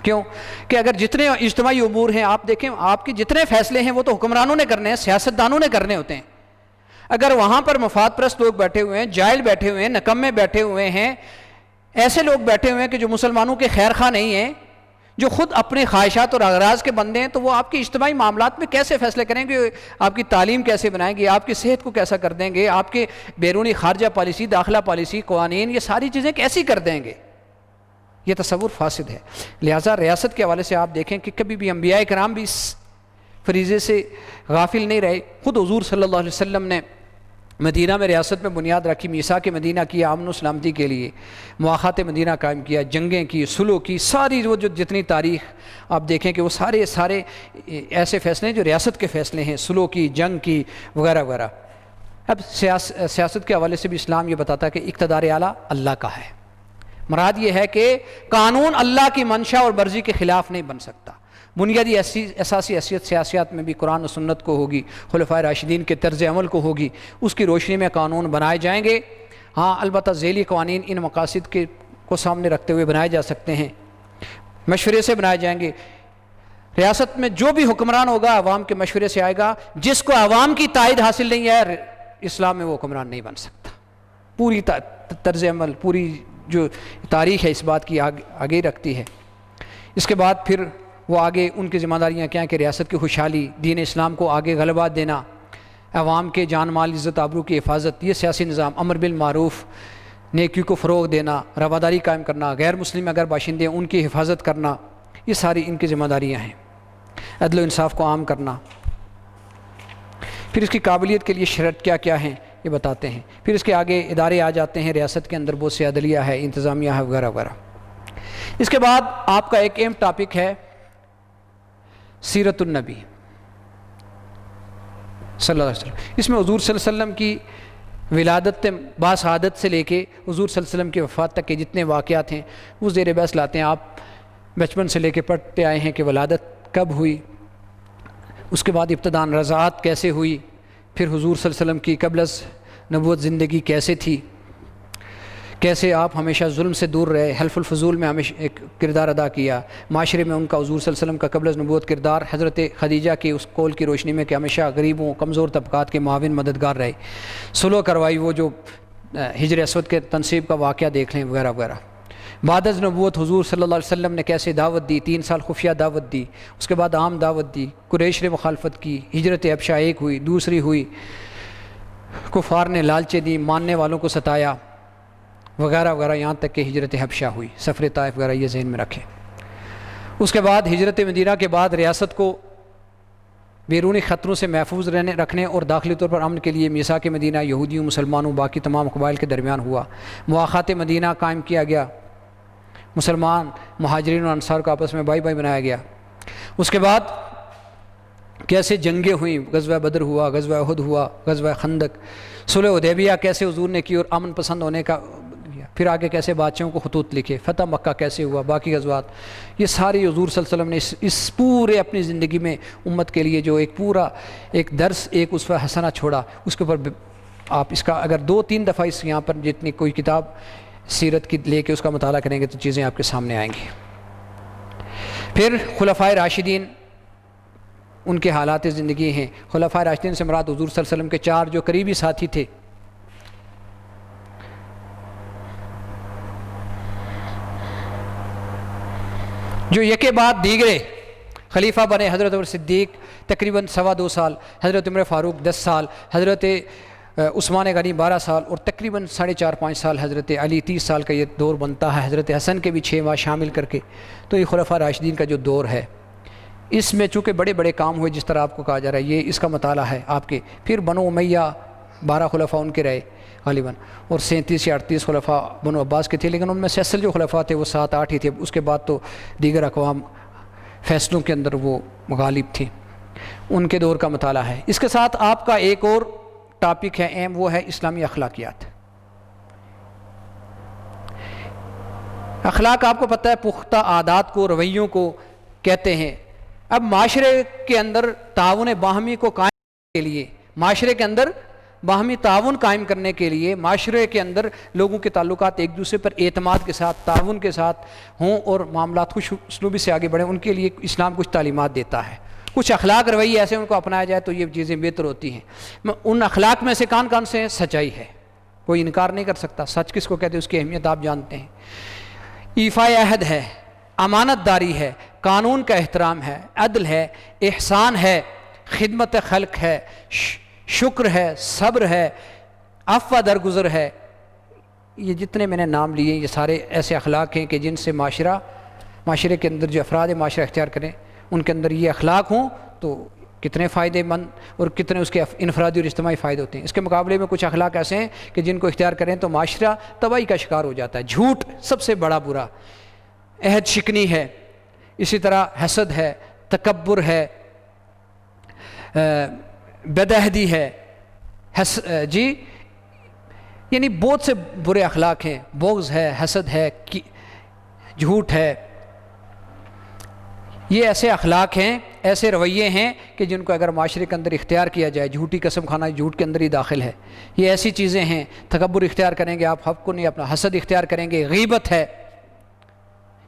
Speaker 1: کیوں کہ اگر جتنے اجتماعی امور ہیں آپ دیکھیں، آپ کے جتنے فیصلے ہیں وہ تو حکمرانوں نے کرنے ہیں، سیاستدانوں نے کرنے ہوتے ہیں۔ اگر وہاں پر مفاد پرست لوگ بیٹھے ہوئے ہیں، جاہل بیٹھے ہوئے ہیں، نکمے بیٹھے ہوئے ہیں، ایسے لوگ بیٹھے ہوئے ہیں کہ جو مسلمانوں کے خیر خواہ نہیں ہیں، جو خود اپنے خواہشات اور اغراض کے بندے ہیں، تو وہ آپ کے اجتماعی معاملات میں کیسے فیصلے کریں گے؟ آپ کی تعلیم کیسے بنائیں گے؟ آپ کی صحت کو کیسا کر دیں گے؟ آپ کے بیرونی خارجہ پالیسی، داخلہ پالیسی، قوانین، یہ ساری چیزیں کیسی کر دیں گے؟ یہ تصور فاسد ہے۔ لہٰذا ریاست کے حوالے سے آپ دیکھیں کہ کبھی بھی انبیاء کرام بھی اس فریضے سے غافل نہیں رہے۔ خود حضور صلی اللہ علیہ وسلم نے مدینہ میں ریاست میں بنیاد رکھی، میثاق مدینہ کیا امن و سلامتی کے لیے، مواخات مدینہ قائم کیا، جنگیں کی، صلح کی، ساری وہ جو جتنی تاریخ آپ دیکھیں کہ وہ سارے ایسے فیصلے ہیں جو ریاست کے فیصلے ہیں، صلح کی، جنگ کی، وغیرہ وغیرہ۔ اب سیاست کے حوالے سے بھی اسلام یہ بتاتا ہے کہ اقتدار اعلیٰ اللہ کا ہے۔ مراد یہ ہے کہ قانون اللہ کی منشا اور مرضی کے خلاف نہیں بن سکتا۔ بنیادی اساسی حیثیت سیاست میں بھی قرآن و سنت کو ہوگی، خلفائے راشدین کے طرز عمل کو ہوگی، اس کی روشنی میں قانون بنائے جائیں گے۔ ہاں البتہ ذیلی قوانین ان مقاصد کو سامنے رکھتے ہوئے بنائے جا سکتے ہیں، مشورے سے بنائے جائیں گے۔ ریاست میں جو بھی حکمران ہوگا عوام کے مشورے سے آئے گا، جس کو عوام کی تائید حاصل نہیں ہے اسلام میں وہ حکمران نہیں بن سکتا۔ پوری طرز عمل، پوری جو تاریخ ہے اس بات کی آگے رکھتی ہے۔ اس کے بعد پھر وہ آگے ان کی ذمہ داریاں کیا ہیں کہ ریاست کی خوشحالی، دین اسلام کو آگے غلبہ دینا، عوام کے جان مال عزت آبرو کی حفاظت، یہ سیاسی نظام، امر بالمعروف، نیکی کو فروغ دینا، رواداری قائم کرنا، غیر مسلم اگر باشندے ہیں ان کی حفاظت کرنا، یہ ساری ان کی ذمہ داریاں ہیں۔ عدل و انصاف کو عام کرنا۔ پھر اس کی قابلیت کے لیے شرط کیا کیا ہیں یہ بتاتے ہیں۔ پھر اس کے آگے ادارے آ جاتے ہیں، ریاست کے اندر بہت سے عدلیہ ہے، انتظامیہ ہے، وغیرہ وغیرہ۔ اس کے بعد آپ کا ایک اہم ٹاپک ہے سیرت النبی صلی اللہ علیہ وسلم۔ اس میں حضور صلی اللہ علیہ وسلم کی ولادت باسعادت سے لے کے حضور صلی اللہ علیہ وسلم کی وفات تک کے جتنے واقعات ہیں وہ زیر بحث لاتے ہیں۔ آپ بچپن سے لے کے پڑھتے آئے ہیں کہ ولادت کب ہوئی، اس کے بعد ابتداءً رضاعت کیسے ہوئی، پھر حضور صلی اللہ علیہ وسلم کی قبل از نبوت زندگی کیسے تھی، کیسے آپ ہمیشہ ظلم سے دور رہے، حلف الفضول میں ہمیشہ ایک کردار ادا کیا، معاشرے میں ان کا حضور صلی اللہ علیہ وسلم کا قبل از نبوت کردار، حضرت خدیجہ کی اس قول کی روشنی میں کہ ہمیشہ غریبوں کمزور طبقات کے معاون مددگار رہے، صلح کروائی، وہ جو ہجر اسود کے تنصیب کا واقعہ دیکھ لیں، وغیرہ وغیرہ۔ بعد از نبوت حضور صلی اللہ علیہ وسلم نے کیسے دعوت دی، 3 سال خفیہ دعوت دی، اس کے بعد عام دعوت دی، قریش نے مخالفت کی، ہجرت حبشہ ایک ہوئی، دوسری ہوئی، کفار نے لالچیں دی، ماننے والوں کو ستایا، وغیرہ وغیرہ، یہاں تک کہ ہجرت حبشہ ہوئی، سفر طائف وغیرہ، یہ ذہن میں رکھیں۔ اس کے بعد ہجرت مدینہ کے بعد ریاست کو بیرونی خطروں سے محفوظ رکھنے اور داخلی طور پر امن کے لیے میثاق مدینہ یہودیوں، مسلمانوں، باقی تمام قبائل کے درمیان ہوا، مواخات مدینہ قائم کیا گیا، مسلمان مہاجرین اور انصار کو آپس میں بھائی بھائی بنایا گیا۔ اس کے بعد کیسے جنگیں ہوئیں، غزوہ بدر ہوا، غزوہ احد ہوا، غزوہ خندق، صلح حدیبیہ کیسے حضور نے کی اور امن پسند ہونے کا، پھر آگے کیسے بادشاہوں کو خطوط لکھے، فتح مکہ کیسے ہوا، باقی غزوات، یہ ساری حضور صلی اللہ علیہ وسلم نے اس پورے اپنی زندگی میں امت کے لیے جو ایک پورا ایک درس، ایک اسوہ حسنہ چھوڑا، اس کے اوپر آپ اس کا اگر 2-3 دفعہ اس یہاں پر جتنی کوئی کتاب سیرت کی لے کے اس کا مطالعہ کریں گے تو چیزیں آپ کے سامنے آئیں گی۔ پھر خلفائے راشدین، ان کے حالات زندگی ہیں۔ خلفائے راشدین سے مراد حضور صلی اللہ علیہ وسلم کے 4 جو قریبی ساتھی تھے، جو یکے بعد دیگرے خلیفہ بنے۔ حضرت عمر صدیق تقریباً 2.25 سال، حضرت عمر فاروق 10 سال، حضرت عثمان غنی 12 سال، اور تقریباً 4.5-5 سال حضرت علی 30 سال کا یہ دور بنتا ہے، حضرت حسن کے بھی 6 ماہ شامل کر کے۔ تو یہ خلفاء راشدین کا جو دور ہے اس میں چونکہ بڑے بڑے کام ہوئے جس طرح آپ کو کہا جا رہا ہے، یہ اس کا مطالعہ ہے آپ کے. پھر بنو امیہ 12 خلفاء ان کے رہے غالباً، اور 37 یا 38 خلفاء بنو عباس کے تھے، لیکن ان میں سے اصل جو خلفاء تھے وہ 7-8 ہی تھے. اس کے بعد تو دیگر اقوام فیصلوں کے اندر وہ غالب تھے. ان کے دور کا مطالعہ ہے. اس کے ساتھ آپ کا ایک اور ٹاپک ہے اہم، وہ ہے اسلامی اخلاقیات. اخلاق آپ کو پتہ ہے پختہ عادات کو، رویوں کو کہتے ہیں. اب معاشرے کے اندر تعاون باہمی کو قائم کرنے کے لیے، معاشرے کے اندر باہمی تعاون قائم کرنے کے لیے، معاشرے کے اندر لوگوں کے تعلقات ایک دوسرے پر اعتماد کے ساتھ، تعاون کے ساتھ ہوں اور معاملات خوش اسلوبی سے آگے بڑھیں، ان کے لیے اسلام کچھ تعلیمات دیتا ہے. کچھ اخلاق رویے ایسے ان کو اپنایا جائے تو یہ چیزیں بہتر ہوتی ہیں. ان اخلاق میں سے کون سے ہیں؟ سچائی ہے، کوئی انکار نہیں کر سکتا. سچ کس کو کہتے ہیں، اس کی اہمیت آپ جانتے ہیں. ایفائے عہد ہے، امانت داری ہے، قانون کا احترام ہے، عدل ہے، احسان ہے، خدمت خلق ہے، شکر ہے، صبر ہے، عفو درگزر ہے. یہ جتنے میں نے نام لیے یہ سارے ایسے اخلاق ہیں کہ جن سے معاشرے کے اندر جو افراد معاشرہ اختیار کریں ان کے اندر یہ اخلاق ہوں تو کتنے فائدے مند اور کتنے اس کے انفرادی اور اجتماعی فائدے ہوتے ہیں. اس کے مقابلے میں کچھ اخلاق ایسے ہیں کہ جن کو اختیار کریں تو معاشرہ تباہی کا شکار ہو جاتا ہے. جھوٹ سب سے بڑا برا، عہد شکنی ہے، اسی طرح حسد ہے، تکبر ہے، بدعہدی ہے، یعنی بہت سے برے اخلاق ہیں. بغض ہے، حسد ہے، جھوٹ ہے. یہ ایسے اخلاق ہیں، ایسے رویے ہیں کہ جن کو اگر معاشرے کے اندر اختیار کیا جائے، جھوٹی قسم کھانا جھوٹ کے اندر ہی داخل ہے. یہ ایسی چیزیں ہیں. تکبر اختیار کریں گے آپ، حق کو نہیں اپنا، حسد اختیار کریں گے، غیبت ہے.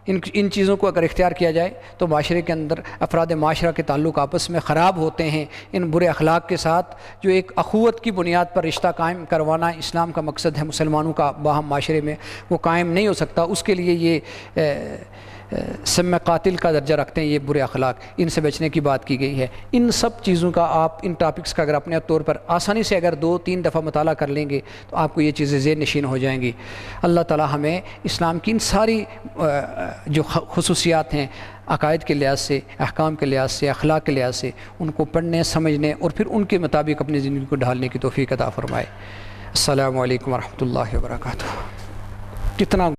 Speaker 1: ان چیزوں کو اگر اختیار کیا جائے تو معاشرے کے اندر افراد معاشرہ کے تعلق آپس میں خراب ہوتے ہیں. ان برے اخلاق کے ساتھ جو ایک اخوت کی بنیاد پر رشتہ قائم کروانا اسلام کا مقصد ہے مسلمانوں کا باہم معاشرے میں، وہ قائم نہیں ہو سکتا. اس کے لیے یہ سم قاتل کا درجہ رکھتے ہیں یہ برے اخلاق. ان سے بچنے کی بات کی گئی ہے. ان سب چیزوں کا آپ ان ٹاپکس کا اگر اپنے طور پر آسانی سے اگر 2-3 دفعہ مطالعہ کر لیں گے تو آپ کو یہ چیزیں ذہن نشین ہو جائیں گی. اللہ تعالی ہمیں اسلام کی ان ساری جو خصوصیات ہیں عقائد کے لحاظ سے، احکام کے لحاظ سے، اخلاق کے لحاظ سے، ان کو پڑھنے، سمجھنے اور پھر ان کے مطابق اپنی زندگی کو ڈھالنے کی توفیق عطا فرمائے. السلام علیکم ورحمۃ اللہ وبرکاتہ. کتنا